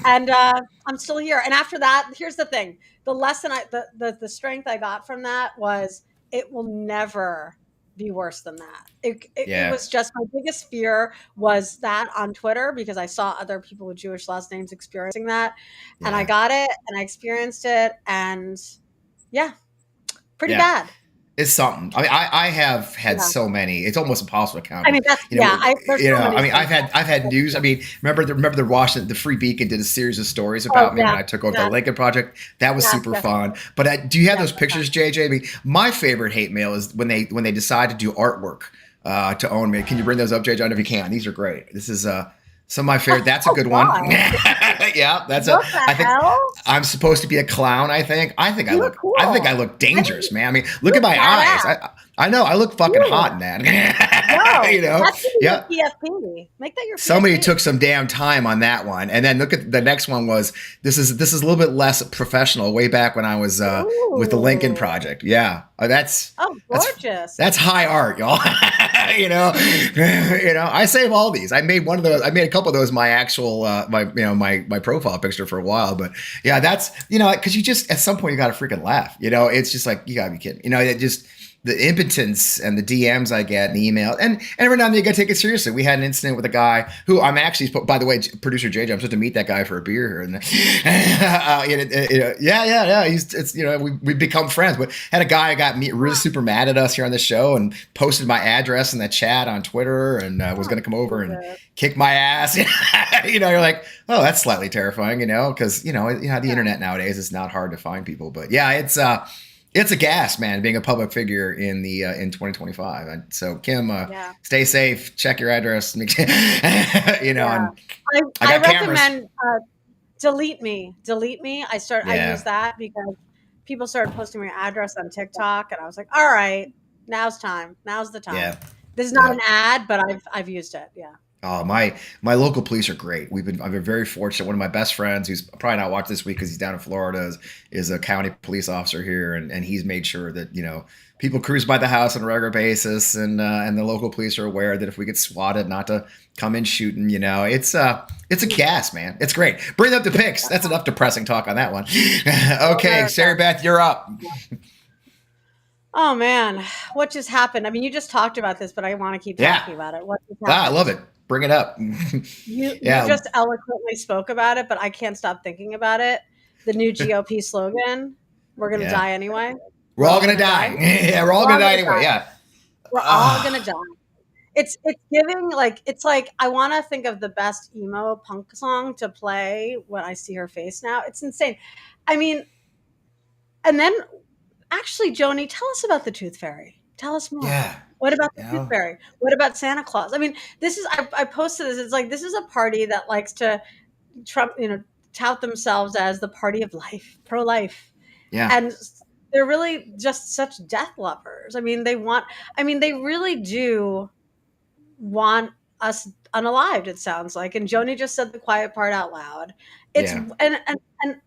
and I'm still here. And after that, here's the thing. The lesson, the strength I got from that was it will never be worse than that. It was just, my biggest fear was that on Twitter, because I saw other people with Jewish last names experiencing that. And I got it and I experienced it. And pretty bad. It's something. I mean, I have had so many. It's almost impossible to count. I mean, that's I've had news. I mean, remember the Washington, the Free Beacon did a series of stories about me when I took over the Lincoln Project. That was super fun. But do you have those pictures, JJ? I mean, my favorite hate mail is when they decide to do artwork to own me. Can you bring those up, JJ? I don't know if you can. These are great. This is some of my favorite. That's a good one. Yeah, that's I think I'm supposed to be a clown. I think I look. Cool. I think I look dangerous, man. I mean, look at my eyes. I know I look fucking hot in that. Yo, You know, that's yeah. your PFP. Make that your Somebody PFP. took some damn time on that one, and then look at the next one. Was this is a little bit less professional? Way back when I was with the Lincoln Ooh. Project. Yeah, that's Oh, gorgeous. that's high art, y'all. you know, I save all these. I made one of those. I made a couple of those my actual my profile picture for a while. But yeah, that's because you just at some point you got to freaking laugh. It's just like you gotta be kidding. It just the impotence and the DMs I get and the email and every now and then you got to take it seriously. We had an incident with a guy who I'm actually, by the way, producer JJ, I'm supposed to meet that guy for a beer here. And yeah. We've become friends, but had a guy who got me really super mad at us here on the show and posted my address in the chat on Twitter and was going to come over and kick my ass. You're like, oh, that's slightly terrifying, because the internet nowadays is not hard to find people, but yeah, it's a gas, man, being a public figure in 2025. And so, Kim, stay safe. Check your address. I recommend delete me. I use that because people started posting my address on TikTok, and I was like, all right, now's the time. Yeah. This is not an ad, but I've used it. Yeah. Oh, my local police are great. I've been very fortunate. One of my best friends, who's probably not watching this week because he's down in Florida, is a county police officer here, and he's made sure that people cruise by the house on a regular basis, and the local police are aware that if we get swatted, not to come in shooting. It's a gas, man. It's great. Bring up the pics. That's enough depressing talk on that one. Okay, Sarah Beth, you're up. Oh man, what just happened? I mean, you just talked about this, but I want to keep talking about it. What just happened? I love it. Bring it up. You just eloquently spoke about it, but I can't stop thinking about it. The new GOP slogan, we're going to die anyway. We're all going to die. Yeah, we're all going to die anyway. Yeah. We're all going to die. It's giving it's like I want to think of the best emo punk song to play when I see her face now. It's insane. I mean, and then actually, Joni, tell us about the Tooth Fairy. Tell us more. Yeah. What about the Tooth Fairy? What about Santa Claus? I mean, I posted this. It's like, this is a party that likes to tout themselves as the party of life, pro-life. Yeah. And they're really just such death lovers. I mean, they really do want us unalived, it sounds like. And Joni just said the quiet part out loud. And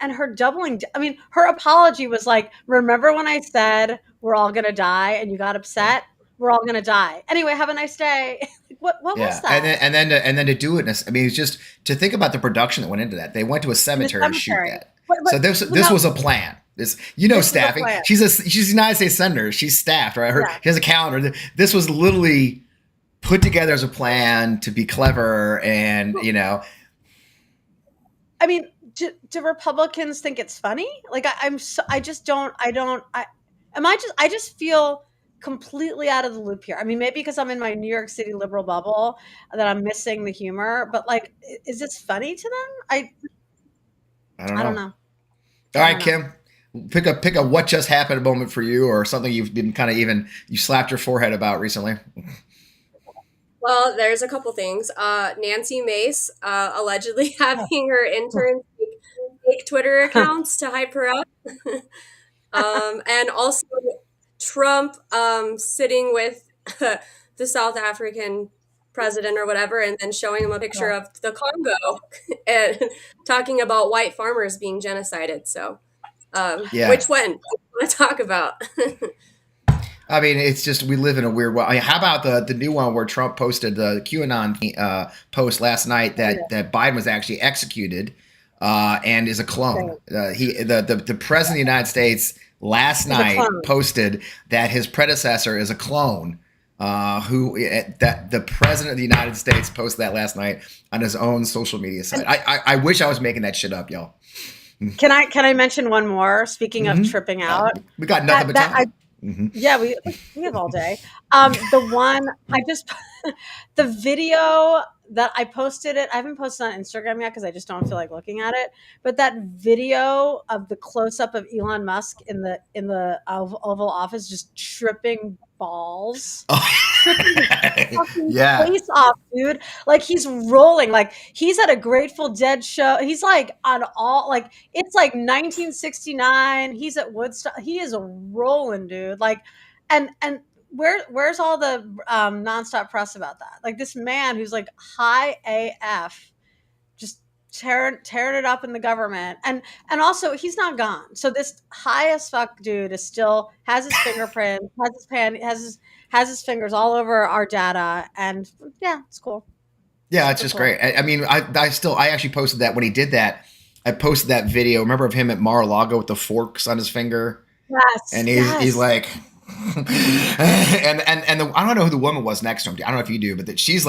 her doubling, I mean, her apology was like, remember when I said we're all going to die and you got upset? We're all going to die. Anyway, have a nice day. What was that? And then to do it, I mean, it's just to think about the production that went into that. They went to a cemetery to shoot that. So this was a plan. Staffing. She's a United States senator. She's staffed, right? She has a calendar. This was literally put together as a plan to be clever, and I mean, do Republicans think it's funny? Like I just feel completely out of the loop here. I mean, maybe because I'm in my New York City liberal bubble that I'm missing the humor, but like, is this funny to them? I don't know. All right, Kim, pick a what just happened moment for you, or something you've been kind of you slapped your forehead about recently. Well, there's a couple things. Nancy Mace allegedly having her interns fake Twitter accounts to hype her up. And also Trump sitting with the South African president or whatever, and then showing him a picture of the Congo and talking about white farmers being genocided. So, which one do you want to talk about? I mean, it's just, we live in a weird world. I mean, how about the new one where Trump posted the QAnon post last night that Biden was actually executed and is a clone. The president of the United States last night posted that his predecessor is a clone. That the president of the United States posted that last night on his own social media site. I wish I was making that shit up, y'all. Can I mention one more? Speaking of tripping out, we got nothing but time. Yeah, we have all day. The video that I posted I haven't posted on Instagram yet because I just don't feel like looking at it. But that video of the close up of Elon Musk in the Oval Office just tripping balls, tripping his fucking face off, dude. Like he's rolling, like he's at a Grateful Dead show. He's like on all, like it's like 1969. He's at Woodstock. He is rolling, dude. Like, and where's all the nonstop press about that? Like this man who's like high AF, just tearing it up in the government, and also he's not gone. So this high as fuck dude is still has his fingerprint, has his fingers all over our data, and yeah, it's cool. Yeah, it's just great. I mean, I actually posted that when he did that. I posted that video. Remember of him at Mar-a-Lago with the forks on his finger? Yes. And he's like, I don't know who the woman was next to him. I don't know if you do, but she's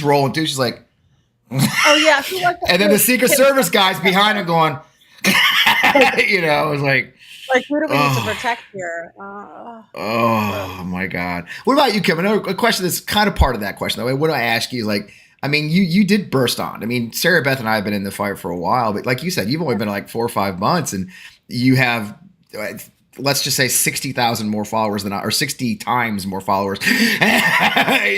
rolling too. She's like, oh yeah. And then the Secret Service guy's behind him going, you know, it was like who do we need to protect here? Oh my God. What about you, Kim? I know a question that's kind of part of that question. What do I ask you is like, I mean, you did burst on. I mean, Sarah Beth and I have been in the fight for a while, but like you said, you've only been like 4 or 5 months, and you have, let's just say 60,000 more followers than I, or 60 times more followers, you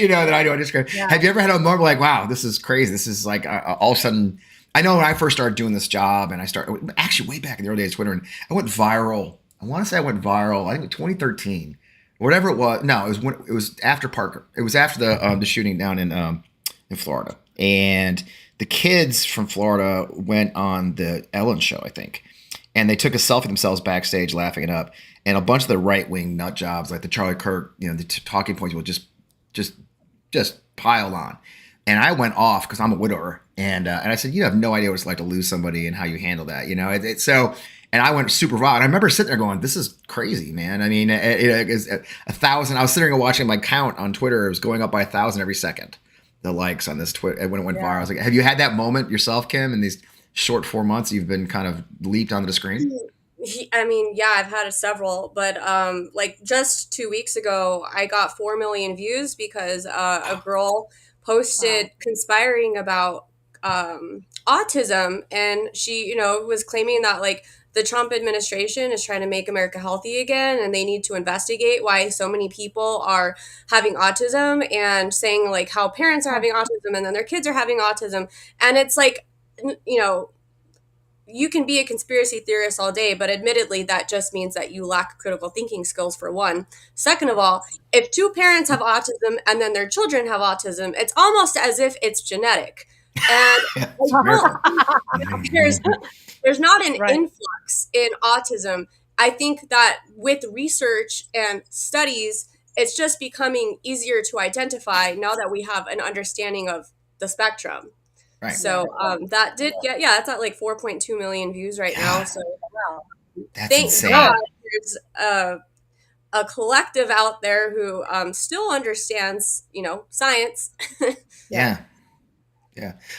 know, than I do on Instagram. Yeah. Have you ever had a moment like, wow, this is crazy. This is like all of a sudden, I know when I first started doing this job, and I started actually way back in the early days of Twitter, and I went viral. I want to say I went viral. I think in 2013, whatever it was. No, it was after Parker. It was after the shooting down in Florida, and the kids from Florida went on the Ellen show, I think, and they took a selfie themselves backstage, laughing it up. And a bunch of the right wing nut jobs, like the Charlie Kirk, you know, the talking points, will just piled on. And I went off because I'm a widower, and I said, you have no idea what it's like to lose somebody and how you handle that, you know. So. And I went super wild. And I remember sitting there going, this is crazy, man. I mean, it is 1,000. I was sitting there watching my count on Twitter. It was going up by 1,000 every second. The likes on this Twitter when it went viral. I was like, have you had that moment yourself, Kim, in these short 4 months you've been kind of leaped onto the screen? I mean, yeah, I've had several, but like just 2 weeks ago, I got 4 million views because a girl posted conspiring about autism, and she, you know, was claiming that like the Trump administration is trying to make America healthy again, and they need to investigate why so many people are having autism, and saying like how parents are having autism and then their kids are having autism. And it's like, you know, you can be a conspiracy theorist all day, but admittedly, that just means that you lack critical thinking skills, for one. Second of all, if 2 parents have autism and then their children have autism, it's almost as if it's genetic. And there's not an influx in autism. I think that with research and studies, it's just becoming easier to identify now that we have an understanding of the spectrum. Right. So that did get, it's at like 4.2 million views right now. So that's insane. God there's a collective out there who still understands, you know, science. Yeah.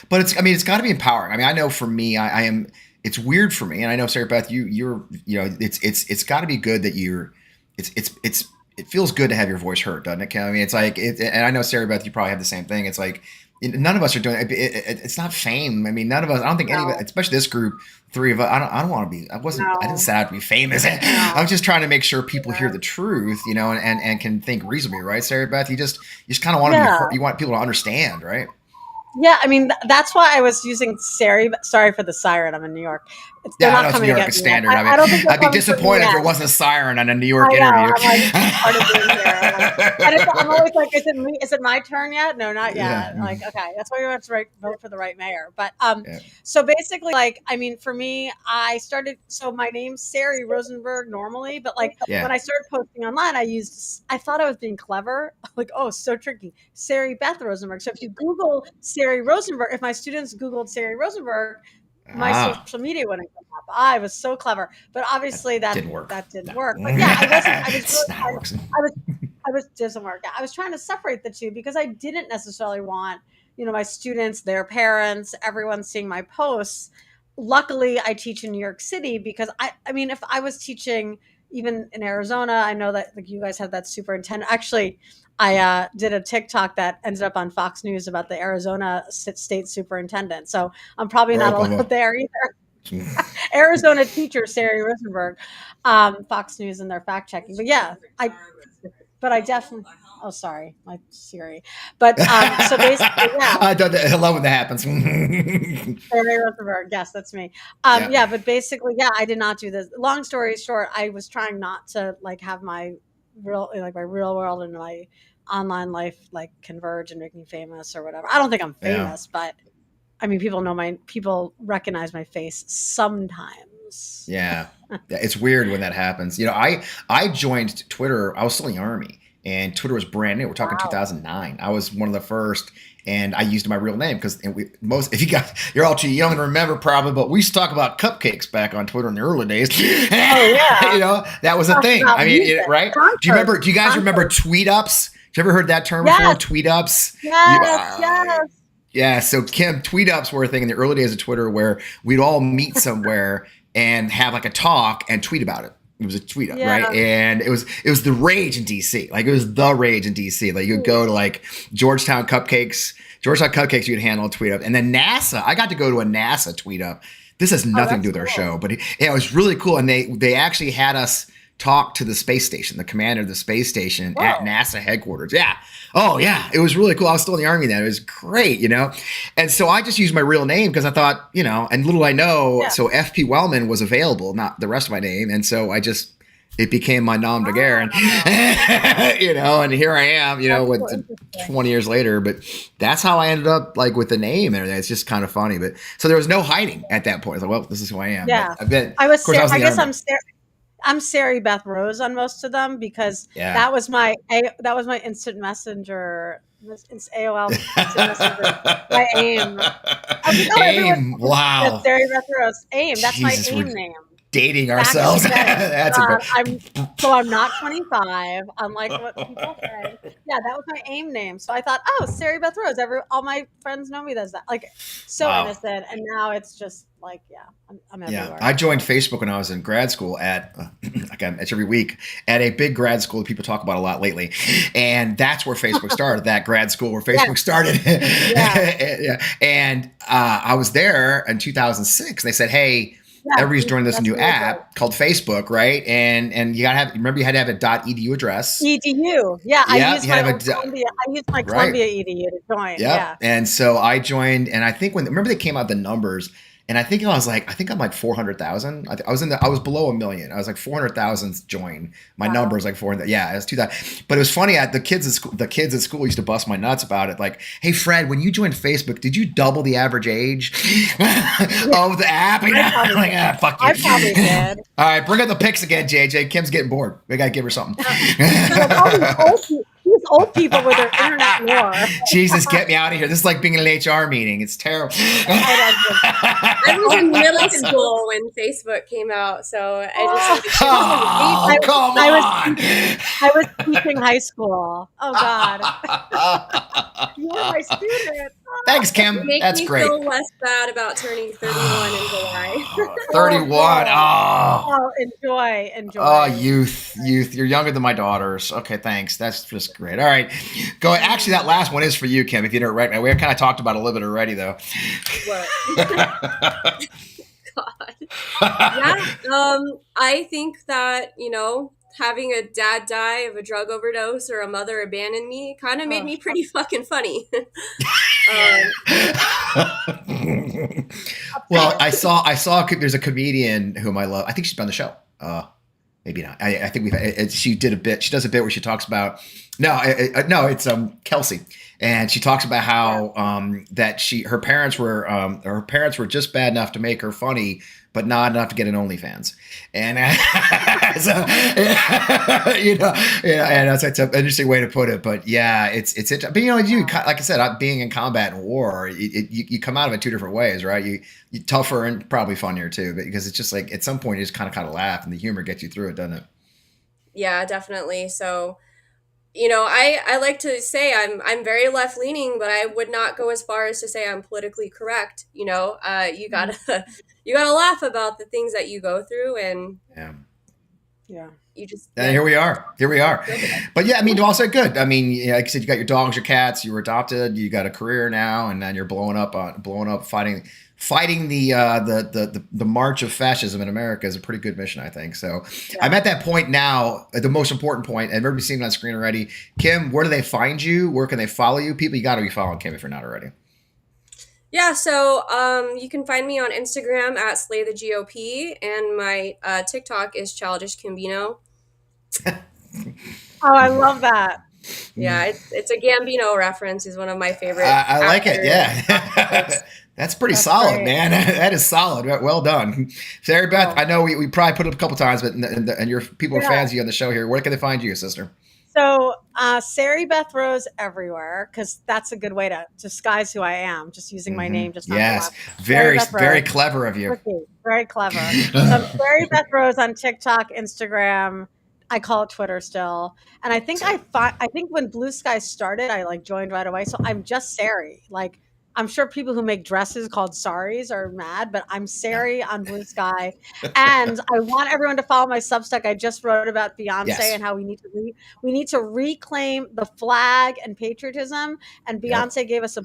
But it's got to be empowering. I mean, I know for me, I am. It's weird for me, and I know Sarah Beth, you're you know, it's got to be good that you're. It feels good to have your voice heard, doesn't it, Kim? I mean, it's like, and I know Sarah Beth, you probably have the same thing. It's like, none of us are doing it. It's not fame. I mean, none of us. I don't think any of it, especially this group, 3 of us. I don't want to be. I didn't set out to be famous. I was just trying to make sure people hear the truth, you know, and can think reasonably, right, Sarah Beth? You just kind of want to be. You want people to understand, right? Yeah, I mean, that's why I was using Sari. Sorry for the siren. I'm in New York. They're not coming New York is standard. I mean, I'd be disappointed if there wasn't a siren on a New York interview. I'm always like, is it me? Is it my turn yet? No, not yet. Yeah. Like, okay, that's why you have to vote for the right mayor. But so basically, like, I mean, for me, I started. So my name's Sari Rosenberg normally, but like when I started posting online, I thought I was being clever. Like, oh, so tricky. Sari Beth Rosenberg. So if you Google Sari Rosenberg, if my students Googled Sari Rosenberg, my social media wouldn't come up. I was so clever, but obviously that didn't work. But yeah, I doesn't work. I was trying to separate the two because I didn't necessarily want, you know, my students, their parents, everyone seeing my posts. Luckily, I teach in New York City because I mean, if I was teaching even in Arizona, I know that like you guys have that superintendent. Actually, I did a TikTok that ended up on Fox News about the Arizona state superintendent. So I'm probably not allowed there either. Arizona teacher, Sari Rosenberg, Fox News and their fact checking. But yeah, I definitely, oh, sorry, my Siri. But so basically, yeah. I love when that happens. Sari Rosenberg, yes, that's me. But basically, I did not do this. Long story short, I was trying not to like have my my real world and my online life like converge and make me famous or whatever. I don't think I'm famous, but I mean, people recognize my face sometimes. Yeah. It's weird when that happens. I joined Twitter. I was still in the Army, and Twitter was brand new. We're talking 2009. I was one of the first, and I used my real name because you're all too young to remember probably, but we used to talk about cupcakes back on Twitter in the early days. Oh yeah. That was a thing. I mean, right? Do you guys remember tweet ups? Have you ever heard that term before? Tweet ups? Yes. Yeah. So Kim, tweet ups were a thing in the early days of Twitter where we'd all meet somewhere and have like a talk and tweet about it. It was a tweet up, right? And it was the rage in DC. Like it was the rage in DC. Like you would go to like Georgetown Cupcakes, you'd handle a tweet up. And then NASA, I got to go to a NASA tweet up. This has nothing to do with our show, but it was really cool. And they actually had us talk to the space station, the commander of the space station at NASA headquarters. Yeah. Oh yeah. It was really cool. I was still in the Army then. It was great, And so I just used my real name because I thought, and little I know, so FP Wellman was available, not the rest of my name. And so it became my nom de guerre, and here I am, with 20 years later, but that's how I ended up like with the name and everything. It's just kind of funny, but so there was no hiding at that point. It's like, well, this is who I am. Yeah. I'm Sari Beth Rose on most of them because that was my instant messenger, AOL instant messenger, my AIM. AIM, wow. Sari Beth Rose, AIM. That's Jesus, my AIM name. Dating ourselves. That's I'm not 25, unlike what people say. Yeah, that was my AIM name. So I thought, Sari Beth Rose. All my friends know me as that. Like, so innocent. And now it's just like, I'm everywhere. Yeah, I joined Facebook when I was in grad school at every week at a big grad school that people talk about a lot lately, and that's where Facebook started. That grad school where Facebook started. And I was there in 2006. They said, hey. Everybody's joining this new app called Facebook, right? And you gotta remember you had to have a .edu address. EDU, I used my Columbia EDU to join. Yeah, and so I joined, and I think remember they came out the numbers, and I'm like 400,000. I was below 1 million. I was like 400,000 joined. My number was like 400. Yeah, it was 2,000. But it was funny. The kids at school used to bust my nuts about it. Like, hey Fred, when you joined Facebook, did you double the average age of the app? Fuck you. I probably did. All right, bring up the pics again, JJ. Kim's getting bored. We gotta give her something. These old people with their internet lore. Jesus, get me out of here. This is like being in an HR meeting. It's terrible. I was in middle school when Facebook came out, so I was teaching high school. Oh God. You were my student. Thanks, Kim. That's great. Feel less bad about turning 31 in July. 31. Oh, enjoy. Oh, youth. You're younger than my daughters. Okay, thanks. That's just great. All right, go. Actually, that last one is for you, Kim. If you didn't right, we kind of talked about it a little bit already, though. What? God. Yeah. I think that having a dad die of a drug overdose or a mother abandon me kind of made me pretty fucking funny. Well, I saw there's a comedian whom I love. I think she's been on the show. Maybe not. I think she did a bit. She does a bit where she talks about it's Kelsey, and she talks about how that her parents were just bad enough to make her funny, but not enough to get an OnlyFans. And so, and that's an interesting way to put it. But yeah, it's interesting. But like I said, being in combat and war, you come out of it two different ways, right? You tougher and probably funnier too, because it's just like at some point you just kind of laugh, and the humor gets you through it, doesn't it? Yeah, definitely. So, I like to say I'm very left leaning, but I would not go as far as to say I'm politically correct. You gotta laugh about the things that you go through, and you just. And here we are. But yeah, I mean, also good. I mean, like I said, you got your dogs, your cats. You were adopted. You got a career now, and then you're blowing up, fighting the march of fascism in America is a pretty good mission, I think. So I'm at that point now, the most important point, and everybody's seen it on screen already. Kim, where do they find you? Where can they follow you? People, you got to be following Kim if you're not already. Yeah, so you can find me on Instagram at SlayTheGOP, and my TikTok is Childish Kimbino. Oh, I love that. Yeah, it's a Gambino reference. He's one of my favorite I like it. actors. Yeah. That's pretty That's solid, great. man. That is solid. Well done. Sarah Beth, Oh. I know we probably put it up a couple times, but and your people are fans of you on the show here. Where can they find you, sister? So, Sari Beth Rose everywhere, because that's a good way to disguise who I am, just using my name, just not the Yes. last. Very, Sari Beth very Rose. clever of you. Tricky, very clever. So I'm Sari Beth Rose on TikTok, Instagram. I call it Twitter still. And I think I think when Blue Sky started, I like joined right away. So I'm just Sari. Like, I'm sure people who make dresses called saris are mad, but I'm Sari on Blue Sky. And I want everyone to follow my Substack. I just wrote about Beyonce Yes. and how we need to reclaim the flag and patriotism. And Beyonce gave us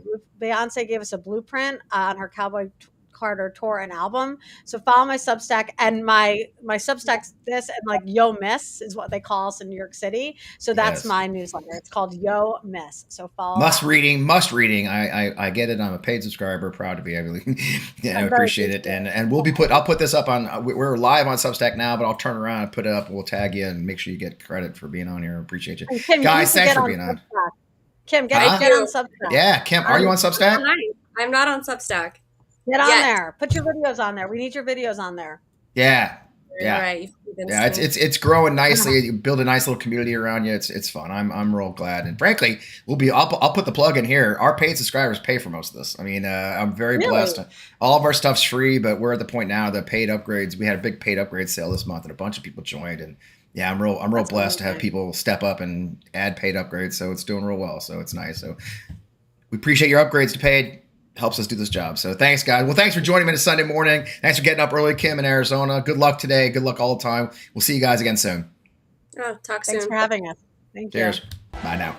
a blueprint on her Cowboy Carter tour and album. So follow my Substack, and my Substack's this, and like Yo Miss is what they call us in New York City. So that's my newsletter. It's called Yo Miss. So follow. Must reading. I get it. I'm a paid subscriber. Proud to be. I appreciate it. And I'll put this up on. We're live on Substack now, but I'll turn around and put it up. We'll tag you and make sure you get credit for being on here. I appreciate you, Kim, guys. Thanks for being on. Kim, get on Substack. Yeah, Kim, are you on Substack? I'm not on Substack. Get on there. Put your videos on there. We need your videos on there. Yeah. Yeah. Right. Yeah, it's growing nicely. You build a nice little community around you. It's fun. I'm real glad. And frankly, I'll put the plug in here. Our paid subscribers pay for most of this. I mean, I'm very blessed. All of our stuff's free, but we're at the point now, the paid upgrades. We had a big paid upgrade sale this month and a bunch of people joined, and yeah, I'm real blessed to have people step up and add paid upgrades. So it's doing real well. So it's nice. So we appreciate your upgrades to paid. Helps us do this job. So thanks, guys. Well, thanks for joining me this Sunday morning. Thanks for getting up early, Kim, in Arizona. Good luck today. Good luck all the time. We'll see you guys again soon. Talk soon. Thanks for having us. Thank you. Cheers. Bye now.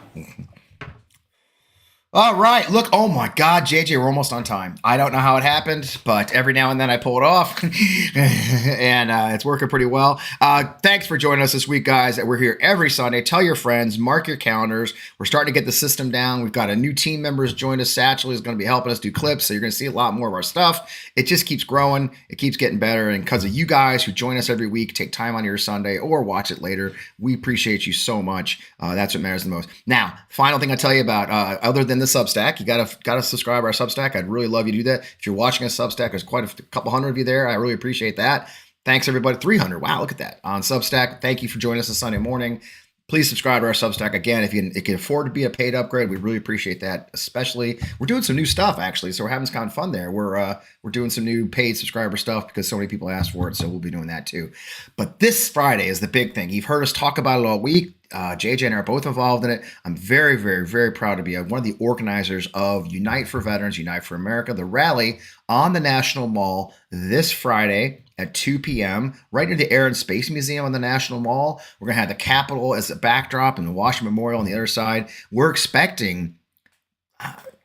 All right. Look, oh my God, JJ, we're almost on time. I don't know how it happened, but every now and then I pull it off, and it's working pretty well. Thanks for joining us this week, guys. We're here every Sunday. Tell your friends, mark your calendars. We're starting to get the system down. We've got a new team members joined us. Satchel is going to be helping us do clips, so you're going to see a lot more of our stuff. It just keeps growing. It keeps getting better, and because of you guys who join us every week, take time on your Sunday or watch it later, we appreciate you so much. That's what matters the most. Now, final thing I'll tell you about, other than the Substack, you gotta subscribe to our Substack. I'd really love you to do that. If you're watching a Substack, there's quite a couple hundred of you there. I really appreciate that. Thanks everybody. 300. Wow, look at that on Substack. Thank you for joining us this Sunday morning. Please subscribe to our Substack. Again, if you can afford to be a paid upgrade, we really appreciate that. Especially, we're doing some new stuff actually, so we're having some kind of fun there. We're doing some new paid subscriber stuff because so many people asked for it, so we'll be doing that too. But this Friday is the big thing. You've heard us talk about it all week. JJ and I are both involved in it. I'm very, very, very proud to be one of the organizers of Unite for Veterans, Unite for America, the rally on the National Mall this Friday at 2 p.m. right near the Air and Space Museum on the National Mall. We're going to have the Capitol as a backdrop and the Washington Memorial on the other side. We're expecting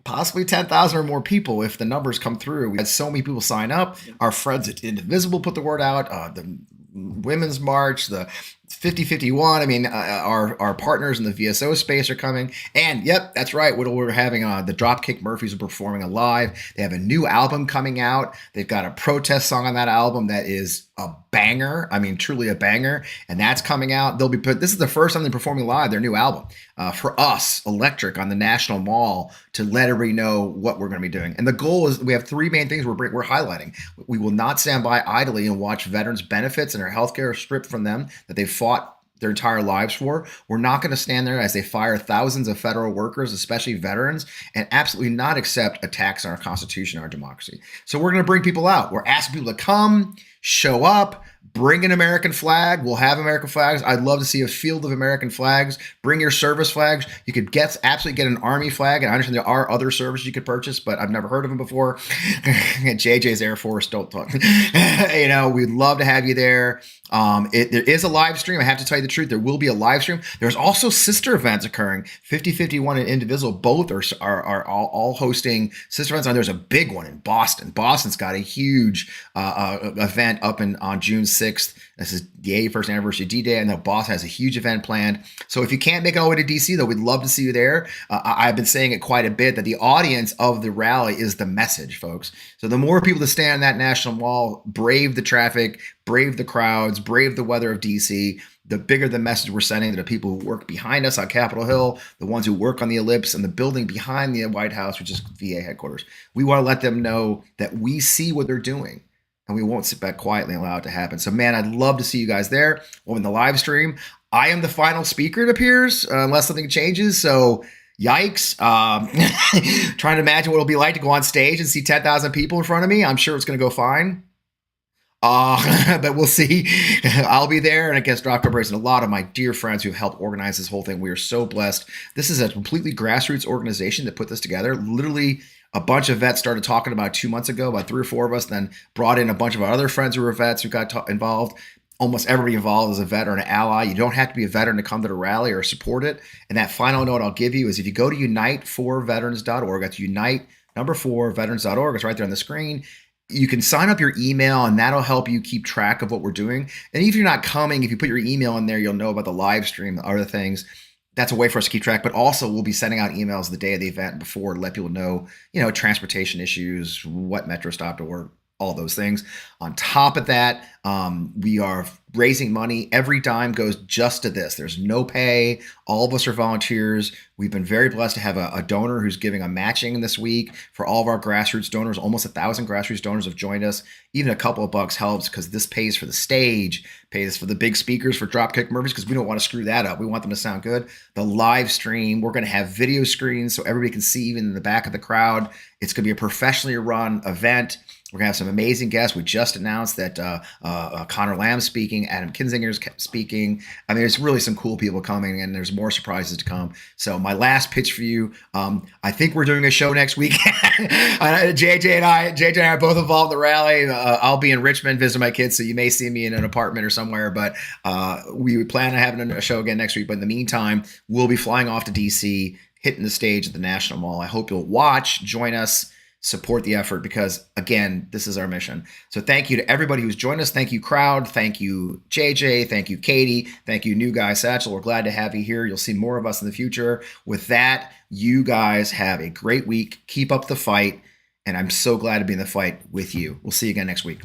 possibly 10,000 or more people if the numbers come through. We had so many people sign up. Our friends at Indivisible put the word out. The Women's March, the 5051. I mean, our partners in the VSO space are coming. And yep, that's right. We're having the Dropkick Murphys are performing live. They have a new album coming out. They've got a protest song on that album that is a banger. I mean, truly a banger. And that's coming out. This is the first time they're performing live, their new album, for us, Electric, on the National Mall, to let everybody know what we're going to be doing. And the goal is we have three main things we're highlighting. We will not stand by idly and watch veterans' benefits and their healthcare stripped from them that they've fought their entire lives for. We're not going to stand there as they fire thousands of federal workers, especially veterans, and absolutely not accept attacks on our Constitution, our democracy. So we're going to bring people out. We're asking people to come, show up, bring an American flag. We'll have American flags. I'd love to see a field of American flags. Bring your service flags. You could absolutely get an Army flag. And I understand there are other services you could purchase, but I've never heard of them before. JJ's Air Force, don't talk. We'd love to have you there. There is a live stream. I have to tell you the truth. There will be a live stream. There's also sister events occurring. 5051 and Indivisible both are all hosting sister events. And there's a big one in Boston. Boston's got a huge event event up on June 6th. This is the 81st anniversary of D-Day, and the boss has a huge event planned. So if you can't make it all the way to DC, though, we'd love to see you there. I've been saying it quite a bit that the audience of the rally is the message, folks. So the more people that stand on that National Mall, brave the traffic, brave the crowds, brave the weather of DC, the bigger the message we're sending to the people who work behind us on Capitol Hill, the ones who work on the Ellipse and the building behind the White House, which is VA headquarters. We want to let them know that we see what they're doing and we won't sit back quietly and allow it to happen. So, man, I'd love to see you guys there in the live stream. I am the final speaker, it appears, unless something changes. So, yikes. Trying to imagine what it'll be like to go on stage and see 10,000 people in front of me. I'm sure it's going to go fine. But we'll see. I'll be there, and I guess Dr. Brace and a lot of my dear friends who have helped organize this whole thing. We are so blessed. This is a completely grassroots organization that put this together. Literally, a bunch of vets started talking about 2 months ago, about 3 or 4 of us, then brought in a bunch of our other friends who were vets who got involved. Almost everybody involved is a vet or an ally. You don't have to be a veteran to come to the rally or support it. And that final note I'll give you is if you go to unite4veterans.org, that's unite4veterans.org. It's right there on the screen. You can sign up your email, and that'll help you keep track of what we're doing. And if you're not coming, if you put your email in there, you'll know about the live stream, the other things. That's a way for us to keep track. But also, we'll be sending out emails the day of the event before to let people know, transportation issues, what metro stop to work, all those things. On top of that, we are raising money. Every dime goes just to this. There's no pay. All of us are volunteers. We've been very blessed to have a donor who's giving a matching this week for all of our grassroots donors. Almost 1,000 grassroots donors have joined us. Even a couple of bucks helps because this pays for the stage, pays for the big speakers for Dropkick Murphys because we don't want to screw that up. We want them to sound good. The live stream, we're going to have video screens so everybody can see even in the back of the crowd. It's going to be a professionally run event. We're going to have some amazing guests. We just announced that Connor Lamb's speaking, Adam Kinzinger's speaking. I mean, there's really some cool people coming, and there's more surprises to come. So my last pitch for you, I think we're doing a show next week. JJ and I are both involved in the rally. I'll be in Richmond visiting my kids, so you may see me in an apartment or somewhere. But we plan on having a show again next week. But in the meantime, we'll be flying off to D.C., hitting the stage at the National Mall. I hope you'll watch, join us, support the effort because, again, this is our mission. So thank you to everybody who's joined us. Thank you, crowd. Thank you, JJ. Thank you, Katie. Thank you, new guy Satchel. We're glad to have you here. You'll see more of us in the future. With that, you guys have a great week. Keep up the fight. And I'm so glad to be in the fight with you. We'll see you again next week.